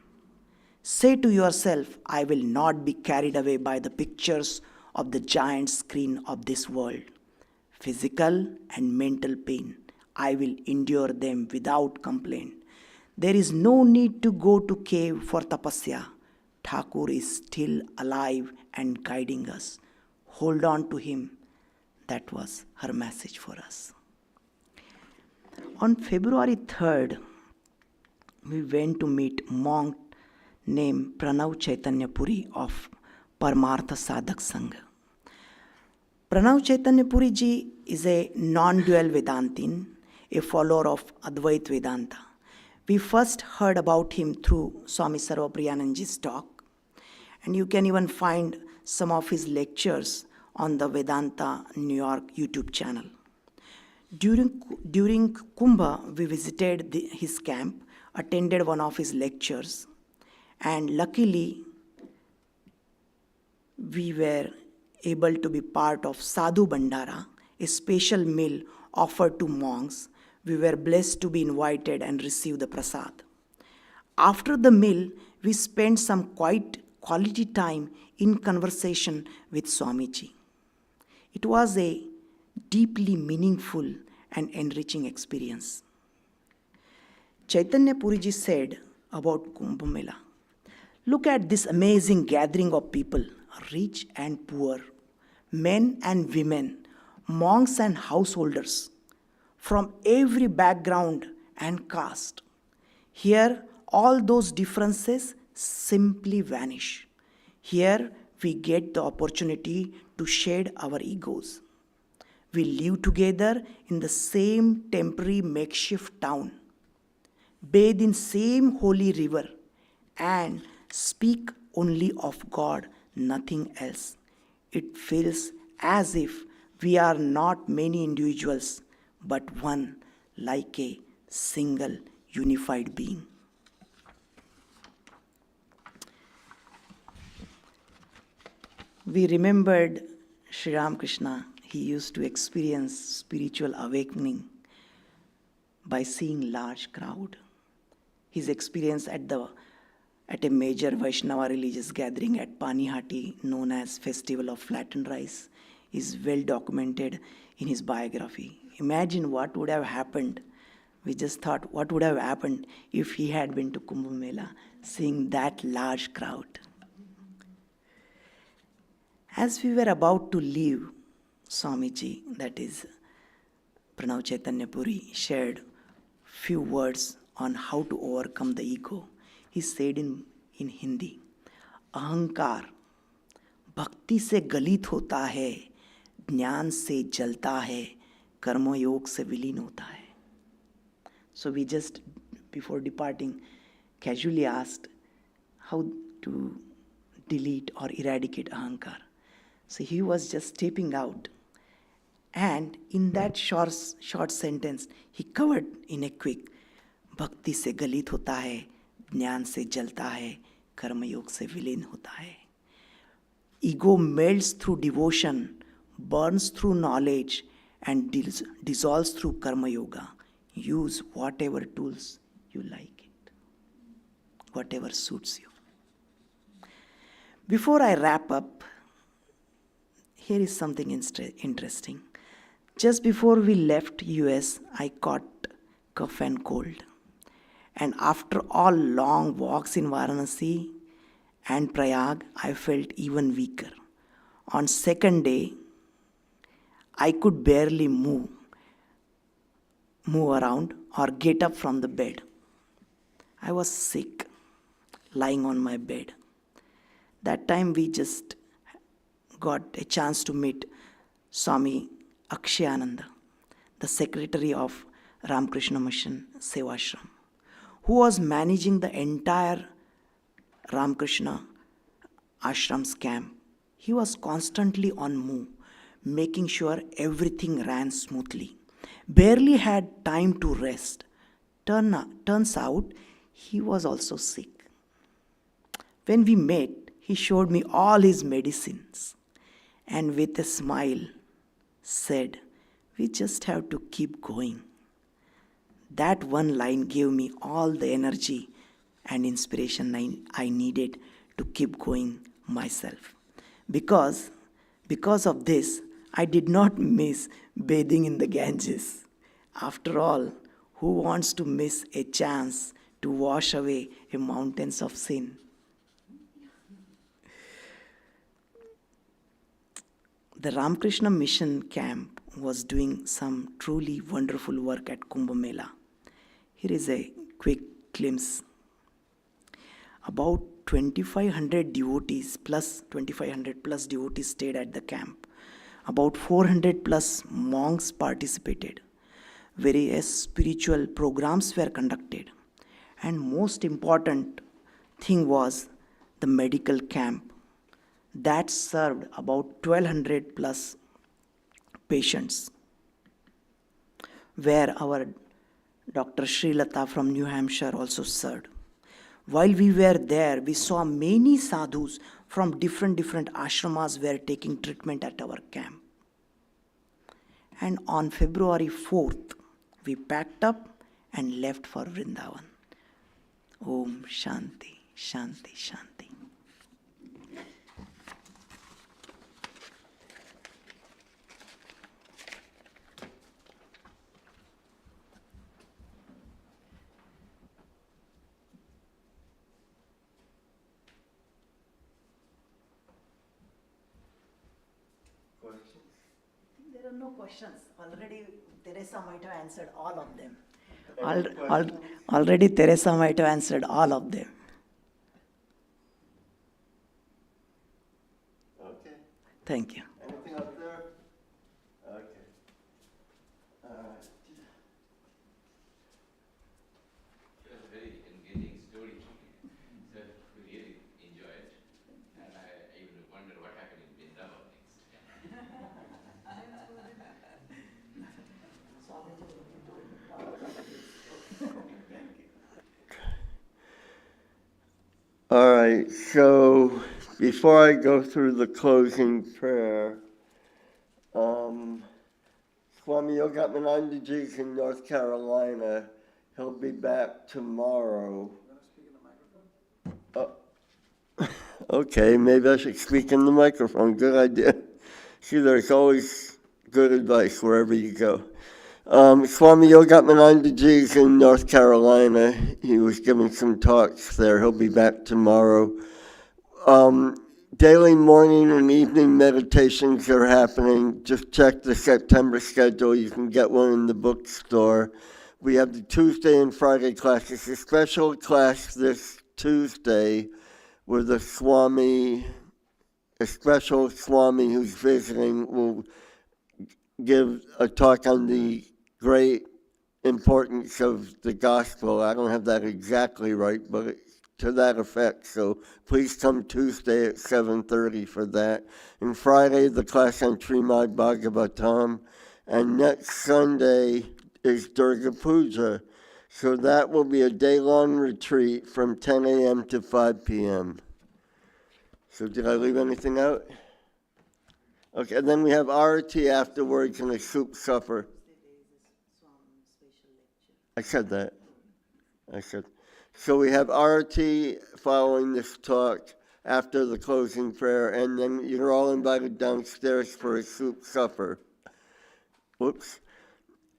Say to yourself, I will not be carried away by the pictures of the giant screen of this world. Physical and mental pain, I will endure them without complaint. There is no need to go to cave for tapasya. Thakur is still alive and guiding us. Hold on to him. That was her message for us. On February 3rd, we went to meet monk named Pranav Chaitanya Puri of Paramartha Sadhak Sangha. Pranav Chaitanya Puri ji is a non-dual Vedantin, a follower of Advait Vedanta. We first heard about him through Swami Sarvapriyananji's talk, and you can even find some of his lectures on the Vedanta New York YouTube channel. During Kumbha, we visited his camp, attended one of his lectures, and luckily we were able to be part of Sadhu Bandara, a special meal offered to monks. We were blessed to be invited and receive the prasad. After the meal, we spent some quality time in conversation with Swamiji. It was a deeply meaningful and enriching experience. Chaitanya Puriji said about Kumbh Mela, "Look at this amazing gathering of people, rich and poor, men and women, monks and householders, from every background and caste. Here, all those differences simply vanish. Here, we get the opportunity to shed our egos. We live together in the same temporary makeshift town, bathe in same holy river, and speak only of God, nothing else. It feels as if we are not many individuals, but one, like a single unified being." We remembered Sri Ramakrishna. He used to experience spiritual awakening by seeing large crowd. His experience at a major Vaishnava religious gathering at Panihati, known as Festival of Flattened Rice, is well documented in his biography. Imagine what would have happened. We just thought, what would have happened if he had been to Kumbh Mela, seeing that large crowd. As we were about to leave, Swamiji, that is Pranav Chaitanya Puri, shared few words on how to overcome the ego. He said in Hindi, "अहंकार भक्ति से गलित होता है, ज्ञान से जलता है, कर्मयोग से विलीन होता है." So we just, before departing, casually asked how to delete or eradicate ahankar. So he was just stepping out. And in that short sentence, he covered in a quick, "Bhakti se galit hota hai, jnaan se jalta hai, karma yog se vileen hota hai." Ego melts through devotion, burns through knowledge, and dissolves through karma yoga. Use whatever tools you like it, whatever suits you. Before I wrap up, here is something interesting. Just before we left US, I caught cough and cold. And after all long walks in Varanasi and Prayag, I felt even weaker. On second day, I could barely move around or get up from the bed. I was sick, lying on my bed. That time we just got a chance to meet Swami Akshayananda, the secretary of Ramakrishna Mission Sevashram, who was managing the entire Ramakrishna Ashram's camp. He was constantly on move, making sure everything ran smoothly. Barely had time to rest. Turns out, he was also sick. When we met, he showed me all his medicines and with a smile said, "We just have to keep going." That one line gave me all the energy and inspiration I needed to keep going myself. Because of this, I did not miss bathing in the Ganges. After all, who wants to miss a chance to wash away a mountains of sin? The Ramakrishna Mission camp was doing some truly wonderful work at Kumbh Mela. Here is a quick glimpse. About 2,500 devotees plus 2,500 plus devotees stayed at the camp. About 400 plus monks participated. Various spiritual programs were conducted. And most important thing was the medical camp that served about 1200 plus patients, where our Dr. Srilata from New Hampshire also served. While we were there, we saw many sadhus from different ashramas were taking treatment at our camp. And on February 4th, we packed up and left for Vrindavan. Om Shanti, Shanti, Shanti. There are no questions. Already Teresa might have answered all of them. Already Teresa might have answered all of them. Okay. Thank you. Anything up there? Okay. It was a very engaging story. So we really enjoy it. And I even wonder what happened in Vrindavan next. All right, so before I go through the closing prayer, Swami Yogatmanandaji's in North Carolina. He'll be back tomorrow. Okay, maybe I should speak in the microphone. Good idea. See, there's always good advice wherever you go. Swami Yogatmanandaji's in North Carolina. He was giving some talks there. He'll be back tomorrow. Daily morning and evening meditations are happening. Just check the September schedule. You can get one in the bookstore. We have the Tuesday and Friday classes. A special class this Tuesday with a special Swami who's visiting will give a talk on the great importance of the gospel. I don't have that exactly right, but it's to that effect. So please come Tuesday at 7:30 for that. And Friday, the class on Srimad Bhagavatam. And next Sunday is Durga Puja. So that will be a day-long retreat from 10 a.m. to 5 p.m. So did I leave anything out? Okay, and then we have Arati afterwards and a soup supper. I said that. So we have Arati following this talk after the closing prayer, and then you're all invited downstairs for a soup supper. Whoops.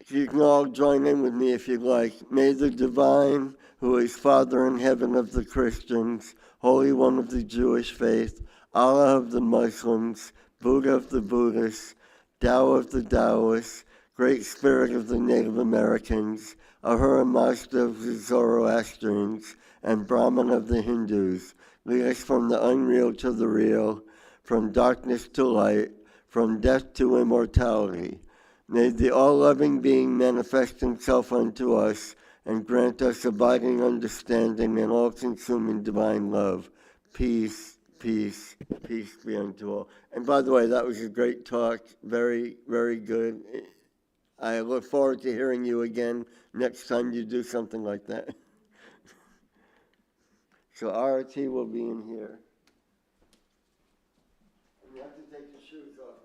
You can all join in with me if you like. May the divine, who is Father in heaven of the Christians, Holy One of the Jewish faith, Allah of the Muslims, Buddha of the Buddhists, Tao of the Taoists, Great Spirit of the Native Americans, Ahura Mazda of the Zoroastrians, and Brahman of the Hindus, lead us from the unreal to the real, from darkness to light, from death to immortality. May the all-loving being manifest himself unto us and grant us abiding understanding and all-consuming divine love. Peace, peace, peace be unto all. And by the way, that was a great talk. Very, very good. I look forward to hearing you again next time you do something like that. So RT will be in here. You have to take your shoes off.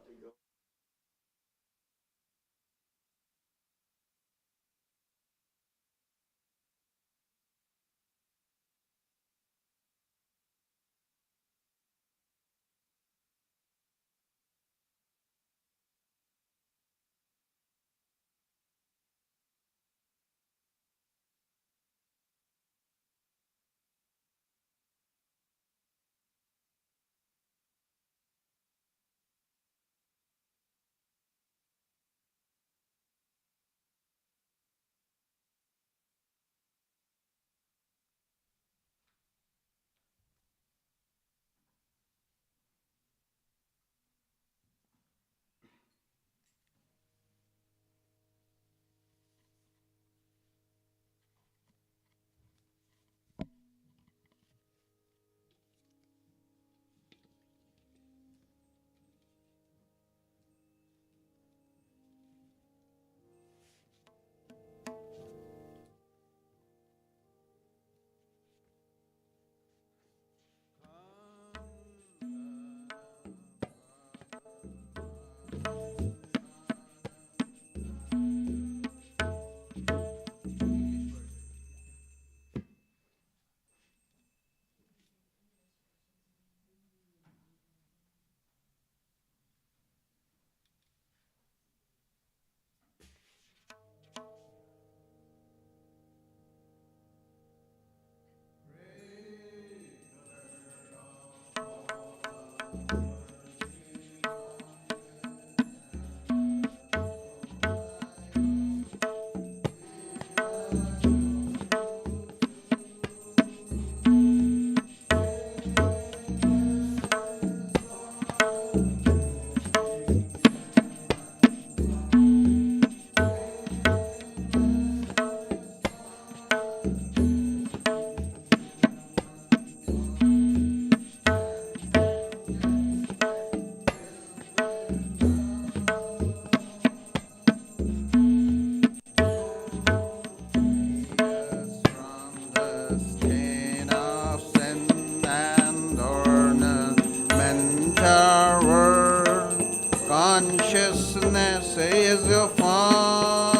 is your form.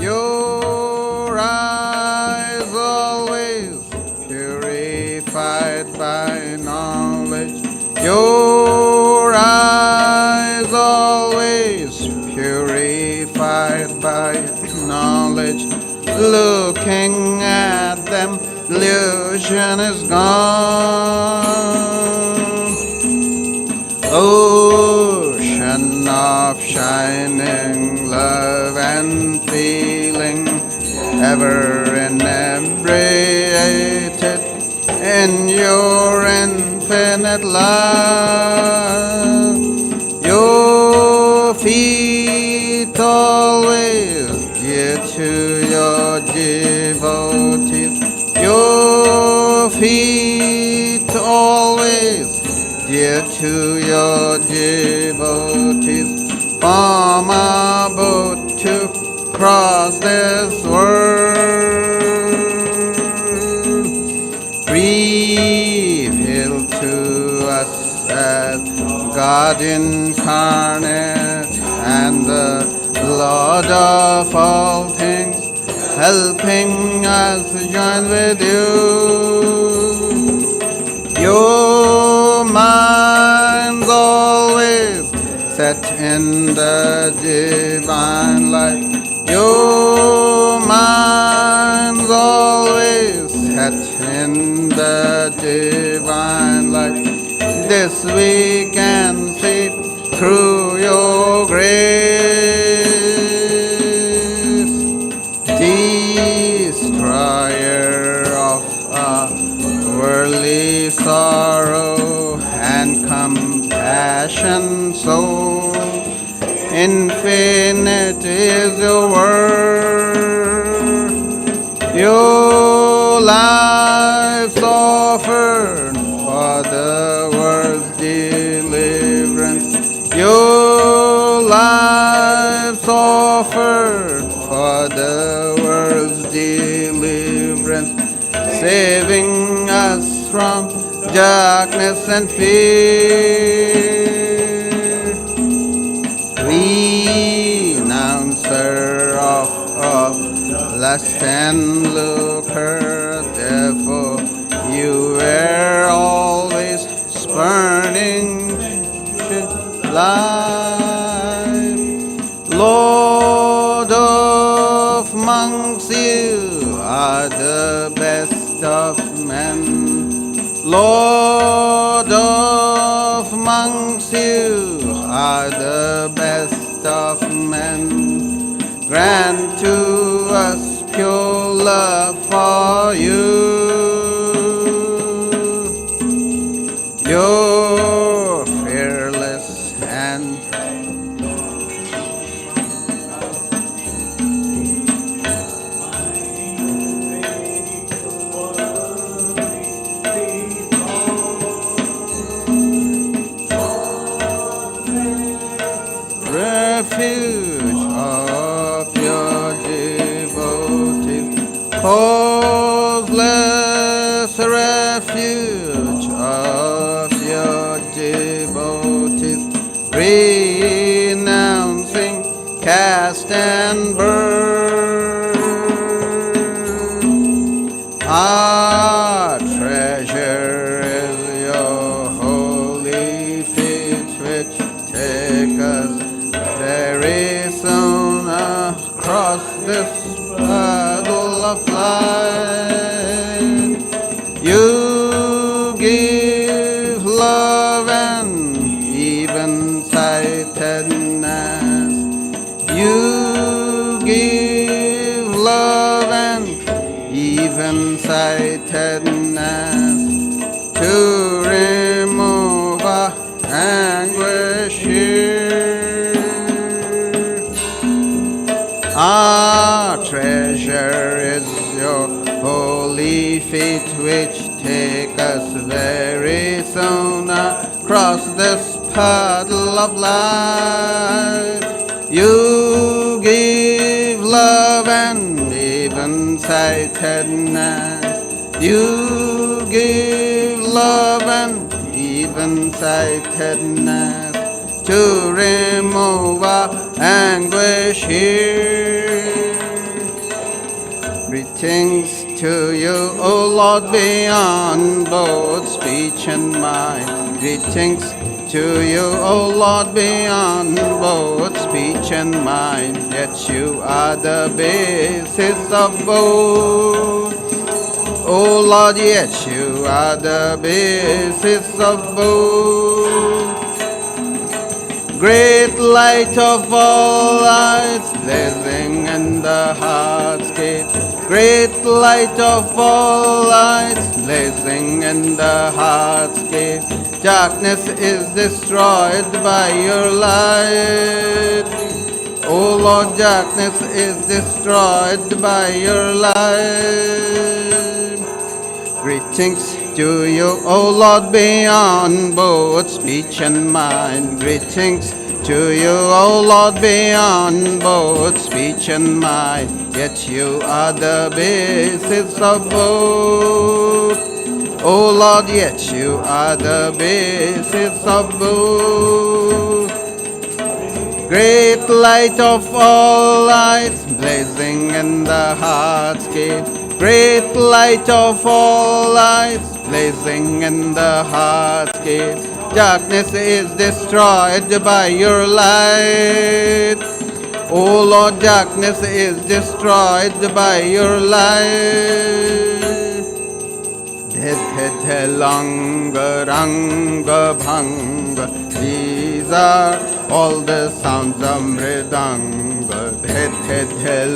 Your eyes always purified by knowledge. Your eyes always purified by knowledge. Looking at them, illusion is gone. Ocean of shining love and feeling, ever inebriated in your infinite love. Your feet always dear to your devotees. Your feet always dear to your devotees. Form a boat to cross this world. Reveal to us as God incarnate and the Lord of all things, helping us join with you. Your mind's always set in the divine light. Your mind's always set in the divine light. This we can see through your grace. Destroyer of worldly sorrow and compassion so infinite is your word. Your life's offered for the world's deliverance. Your life's offered for the world's deliverance, saving us from darkness and fear. Renouncer of lust and lucre, therefore you were always spurning life. Lord of monks, you are the best of men. Lord of monks, you are the best of men. Grant to us pure love for you. You're fearless and refuge of your devotees, causeless refuge of your devotees, renouncing caste and birth. Our treasure is your holy feet, which take us very soon across this puddle of life. You give love and even-sightedness. You give love and even-sightedness to remove our anguish here. Our treasure is your holy feet, which take us very soon across this puddle of life. You give love and even-sightedness. You give love and even-sightedness to remove our anguish here. Greetings to you, O Lord, beyond both speech and mind. Greetings to you, O Lord, beyond both speech and mind. Yet you are the basis of both. O Lord, yet you are the basis of both. Great light of all lights, blazing in the heart's gate. Great light of all lights, blazing in the heart's gate. Darkness is destroyed by your light. O Lord, darkness is destroyed by your light. Greetings to you, O Lord, beyond both speech and mind. Greetings to you, O Lord, beyond both speech and mind. Yet you are the basis of both. O Lord, yet you are the basis of both. Great light of all lights, blazing in the heart's gate. Great light of all lights, blazing in the heart's gate. Darkness is destroyed by your light. O Lord, darkness is destroyed by your light. Dhed langa ranga bhanga. These are all the sounds of mridanga. Dhed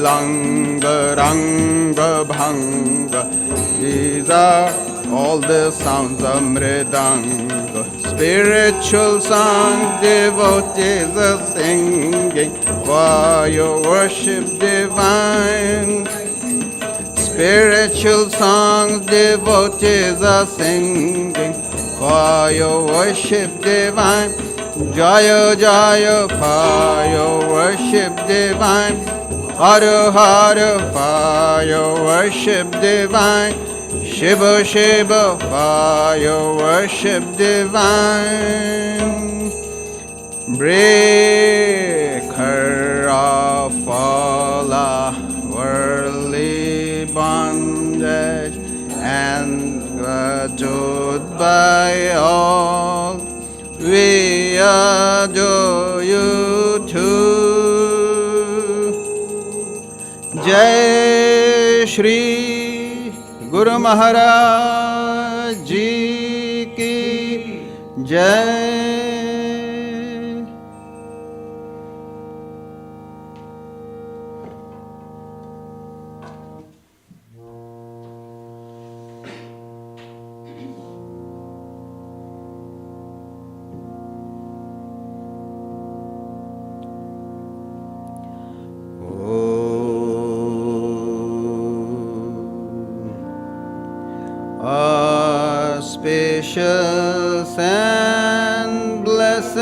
langa ranga bhanga. These are all the sounds of mridanga. Spiritual songs devotees are singing for your worship divine. Spiritual songs devotees are singing for your worship divine. Jaya Jaya for your worship divine. Hara Hara for your worship divine. Shiva Shiva for your worship divine. Breaker of all our worldly bondage and adored by all, we adore you too. Jai Shri Guru Maharaj Ji Ki Jai. Auspicious and blessed,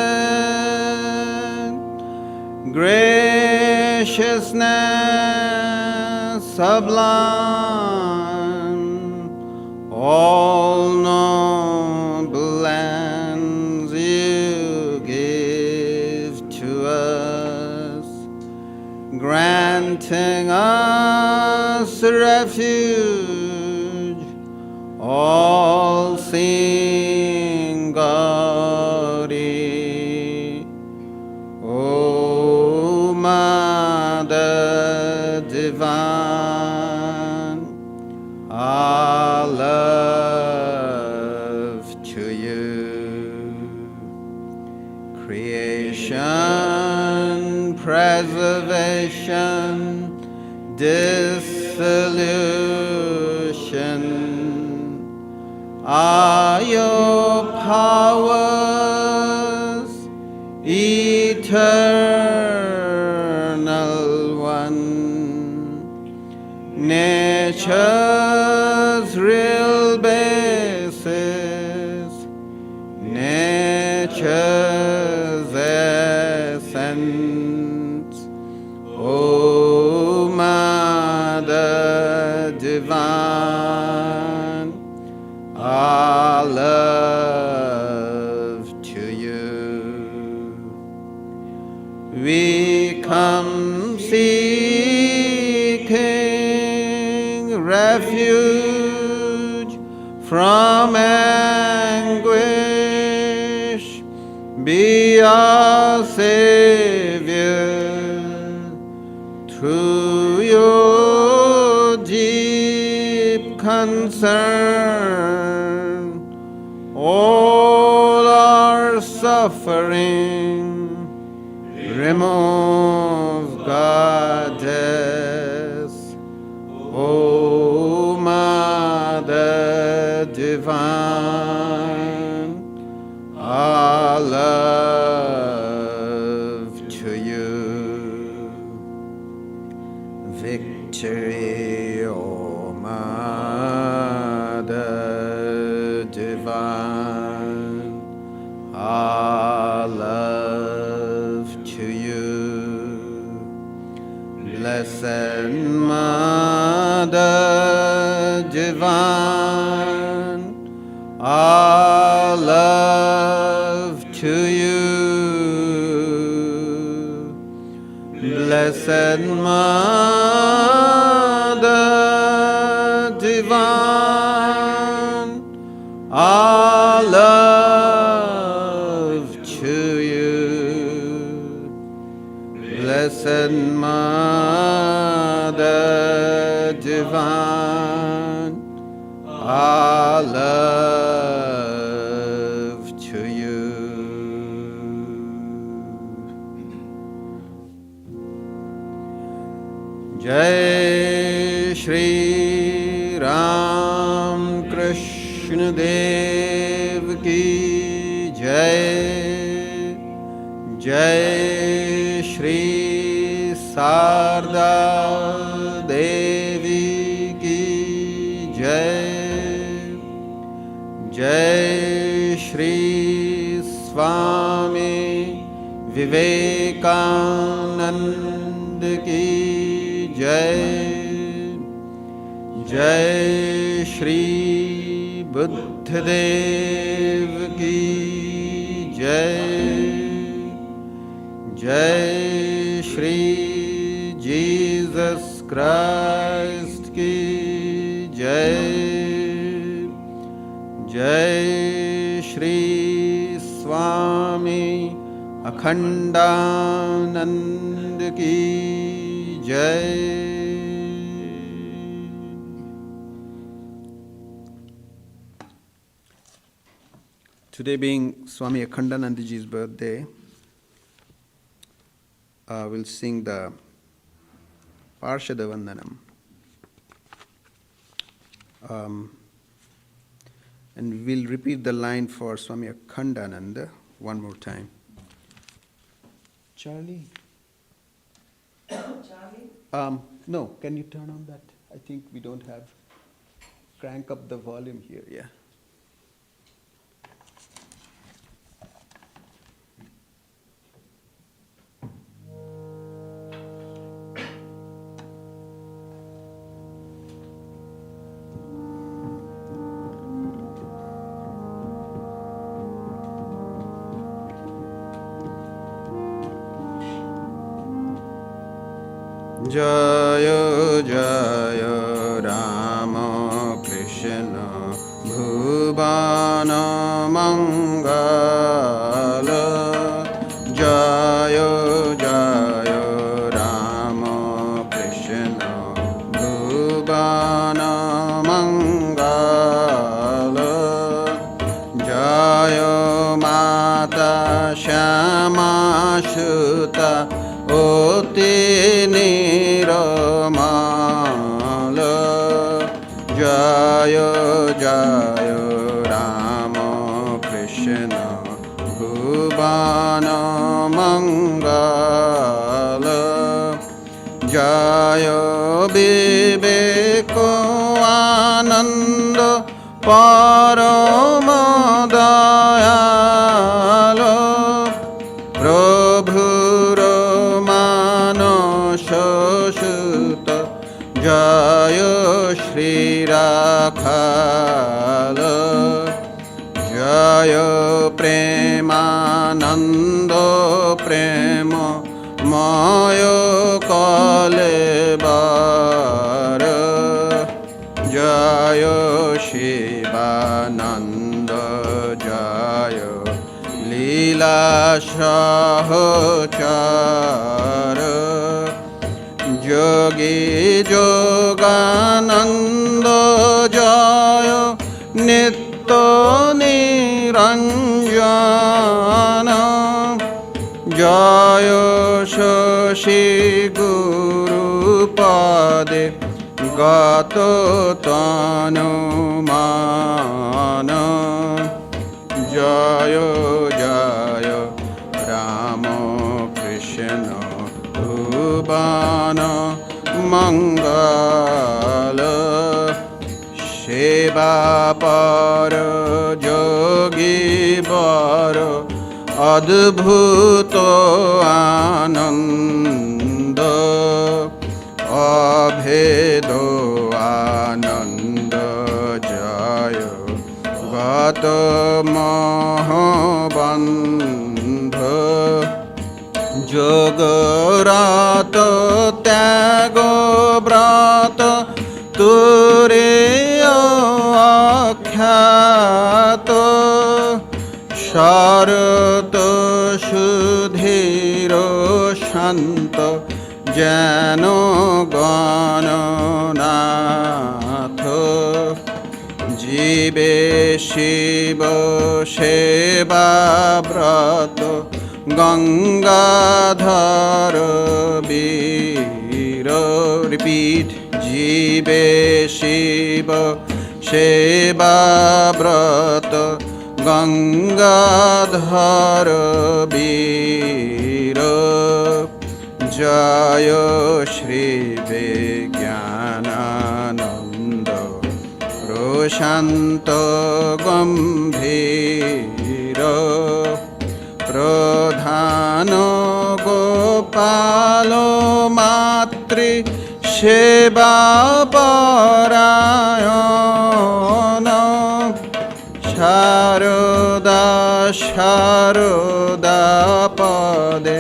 graciousness sublime, all noble lands you give to us, granting us refuge, all-seeing glory. O Mother Divine, our love to you. Creation, preservation, dissolution are your powers, eternal one. Nature's real basis, nature's essence. O Mother Divine, our love from anguish. Be our Savior through your deep concern. All our suffering remove, Goddess, O Mother Divine, our love to you. Victory, O Mother Divine, our love to you. Blessed Mother Divine, our love to you. Blessed Mother Divine, our love to you. Blessed Mother Divine, our love to you. Jai Shri Ram Krishna Dev Ki Jai. Jai Shri Sarda Devi Ki Jai. Jai Shri Swami Vivekananda Ki Jai. Jai Shri Buddha Dev Ki Jai. Jai Shri Jesus Christ Ki Jai. Jai Shri Swami Akhandananda Ki Jai. Today being Swami Akhandanandaji's birthday, we'll sing the Parshada Vandanam. And we'll repeat the line for Swami Akhandananda one more time. Charlie? Charlie? No, can you turn on that? I think we don't have, crank up the volume here, yeah. Jaya Jaya Rama Krishna Bhuvana Mangala. Jaya Jaya Rama Krishna Bhuvana Mangala. Jaya Mata Shama Shuta Oti Niramala. Jaya Jaya Rama Krishna Bhuvana Mangala. Jaya Viveko Ananda Paramadayala. Prabhura Manasashuta Jaya Shri Rakhala. Jaya Premananda Prema Maya Kalebara. Jaya Shivananda Jaya Leela Sahachara Yogi Yogananda Jaya Nitya Niranjana Jaya Shashi Guru Pade Gato Tanu Mana Jaya Jaya Rama Krishna Bhuvana Mangala Shiva Para Yogi Para Adbhuto Ananda Abhedo Ananda Jaya Gata Mahabandha Jagarat Tag Brat Turiya Akhyat Sharat Shudhiro Shanta Jano Gananath Jibe Shiva Sheva Brata Gangadhar Veera. Repeat. Jibe Shiva Sheva Brata Gangadhar Veera. Jaya Shri Vijnananda Roshanta Gambhira Pradhana Gopalo Matri Sheba Parayana Sharada Sharada Pade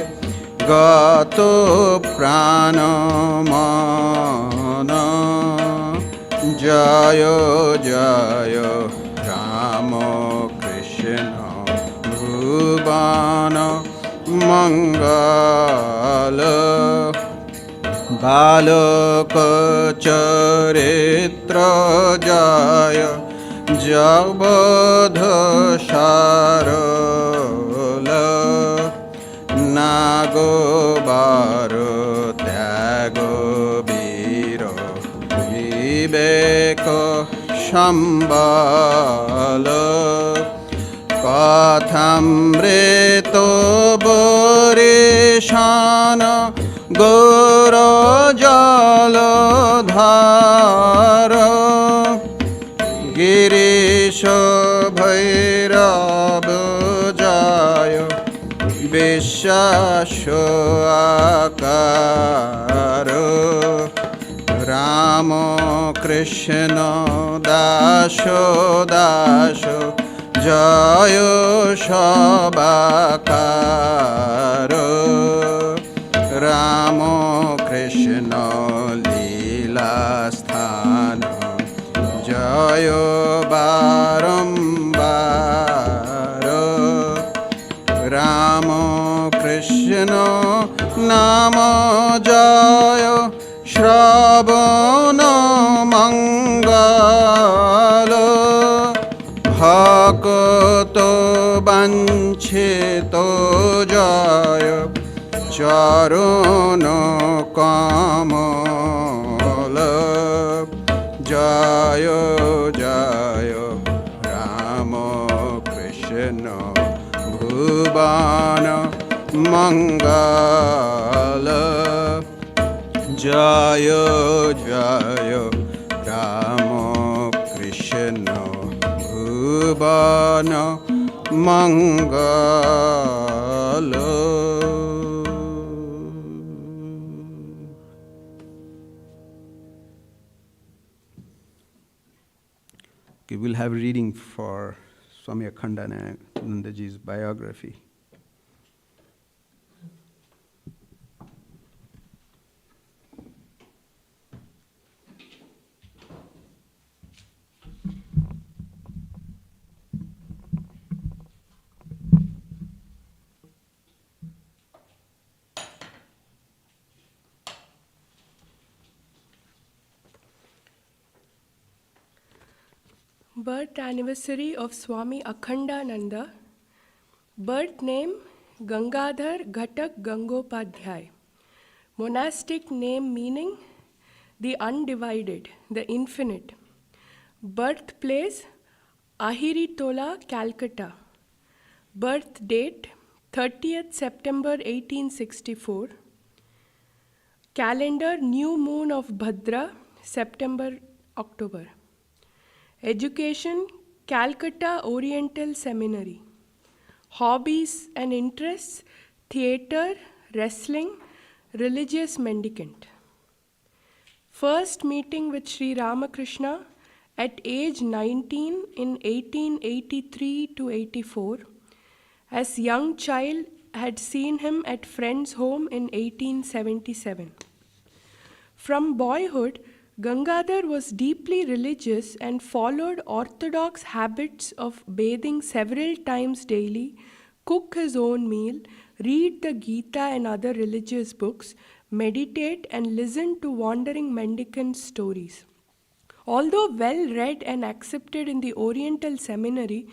Gato Pranamana Jaya Jaya Rama Krishna Bhuvana Mangala Balaka Charitra Jaya Jabadha Sharala Nago Baro Tyago Biro Viveka Shambhala Kathamrito Borishana Gora Jaladhara Girisha Bhairab Jaya Vishasho Akara Rama Krishna Dasho Dasho Jaya Shabakara Rama Krishna Leela Sthana Jaya Barambara Rama Krishna Nama Jaya Shravana Mangala Bhakta Banchito Jaya Charana Kamala Jaya Jaya Rama Krishna Bhuvana Mangala Jaya Jaya Rama Krishna Bhuvana Mangala. Okay, we'll have a reading for Swami Akhandanandaji's biography. Birth anniversary of Swami Akhandananda. Birth name Gangadhar Ghatak Gangopadhyay. Monastic name meaning the undivided, the infinite. Birthplace Ahiritola, Calcutta. Birth date 30th September 1864. Calendar new moon of Bhadra, September-October. Education Calcutta Oriental Seminary. Hobbies and interests theatre, wrestling, religious mendicant. First meeting with Sri Ramakrishna at age 19 in 1883 to 84. As young child had seen him at friend's home in 1877. From boyhood, Gangadhar was deeply religious and followed orthodox habits of bathing several times daily, cook his own meal, read the Gita and other religious books, meditate and listen to wandering mendicant stories. Although well read and accepted in the Oriental Seminary,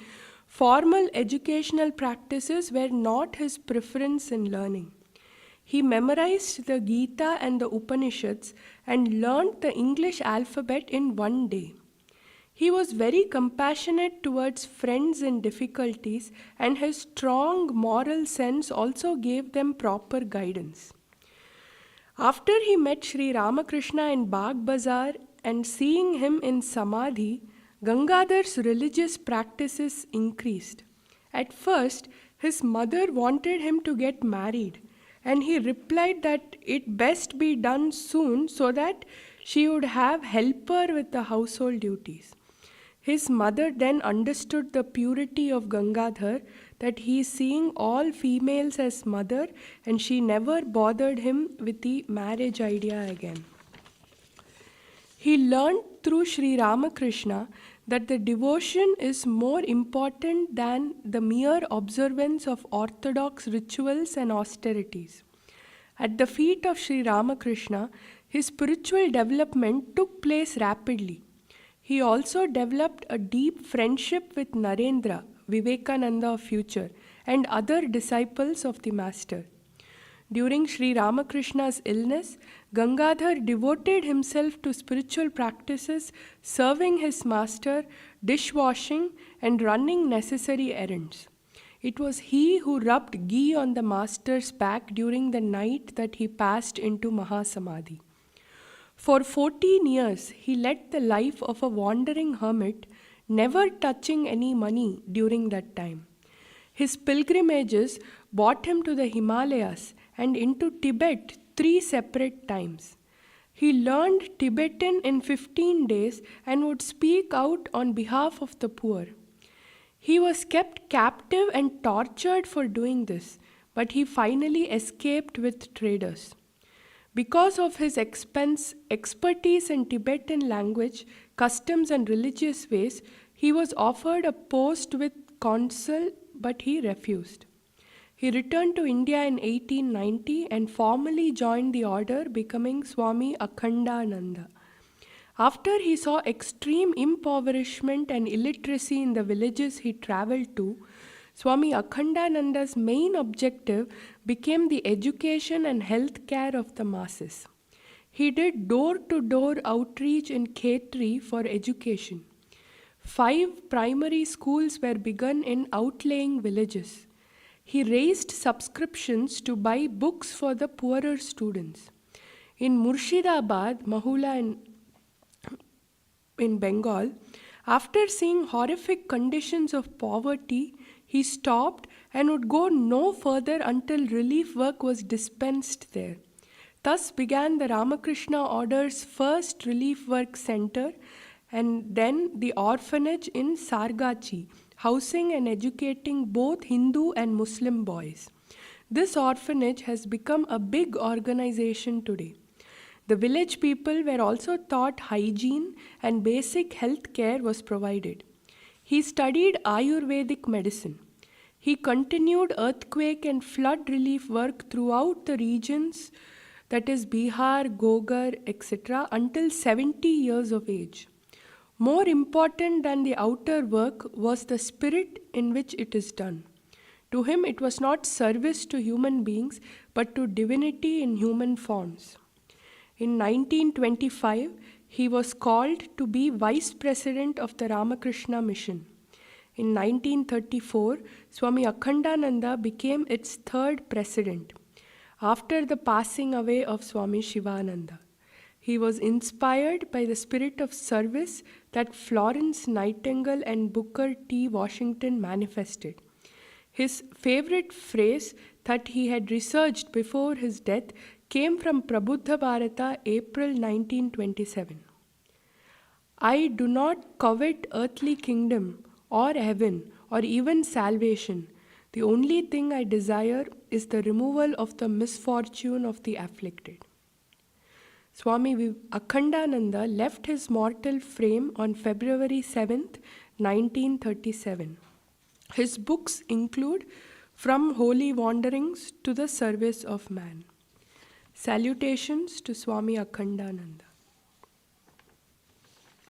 formal educational practices were not his preference in learning. He memorized the Gita and the Upanishads and learned the English alphabet in one day. He was very compassionate towards friends in difficulties, and his strong moral sense also gave them proper guidance. After he met Sri Ramakrishna in Bagh Bazar and seeing him in Samadhi, Gangadhar's religious practices increased. At first, his mother wanted him to get married, and he replied that it best be done soon so that she would have helper with the household duties. His mother then understood the purity of Gangadhar, that he is seeing all females as mother, and she never bothered him with the marriage idea again. He learned through Sri Ramakrishna that the devotion is more important than the mere observance of orthodox rituals and austerities. At the feet of Sri Ramakrishna, his spiritual development took place rapidly. He also developed a deep friendship with Narendra, Vivekananda of future, and other disciples of the Master. During Sri Ramakrishna's illness, Gangadhar devoted himself to spiritual practices, serving his master, dishwashing, and running necessary errands. It was he who rubbed ghee on the master's back during the night that he passed into Mahasamadhi. For 14 years, he led the life of a wandering hermit, never touching any money during that time. His pilgrimages brought him to the Himalayas and into Tibet 3 separate times. He learned Tibetan in 15 days and would speak out on behalf of the poor. He was kept captive and tortured for doing this, but he finally escaped with traders. Because of his expertise in Tibetan language, customs, and religious ways, he was offered a post with consul, but he refused. He returned to India in 1890 and formally joined the order, becoming Swami Akhandananda. After he saw extreme impoverishment and illiteracy in the villages he traveled to, Swami Akhandananda's main objective became the education and health care of the masses. He did door-to-door outreach in Khetri for education. 5 primary schools were begun in outlying villages. He raised subscriptions to buy books for the poorer students. In Murshidabad, Mahula in Bengal, after seeing horrific conditions of poverty, he stopped and would go no further until relief work was dispensed there. Thus began the Ramakrishna Order's first relief work center, and then the orphanage in Sargachi, housing and educating both Hindu and Muslim boys. This orphanage has become a big organization today. The village people were also taught hygiene, and basic health care was provided. He studied Ayurvedic medicine. He continued earthquake and flood relief work throughout the regions, that is Bihar, Gogar, etc., until 70 years of age. More important than the outer work was the spirit in which it is done. To him, it was not service to human beings, but to divinity in human forms. In 1925, he was called to be vice president of the Ramakrishna Mission. In 1934, Swami Akhandananda became its third president, after the passing away of Swami Shivananda. He was inspired by the spirit of service that Florence Nightingale and Booker T. Washington manifested. His favorite phrase that he had researched before his death came from Prabuddha Bharata, April 1927. I do not covet earthly kingdom or heaven or even salvation. The only thing I desire is the removal of the misfortune of the afflicted. Swami Akhandananda left his mortal frame on February 7th, 1937. His books include From Holy Wanderings to the Service of Man. Salutations to Swami Akhandananda.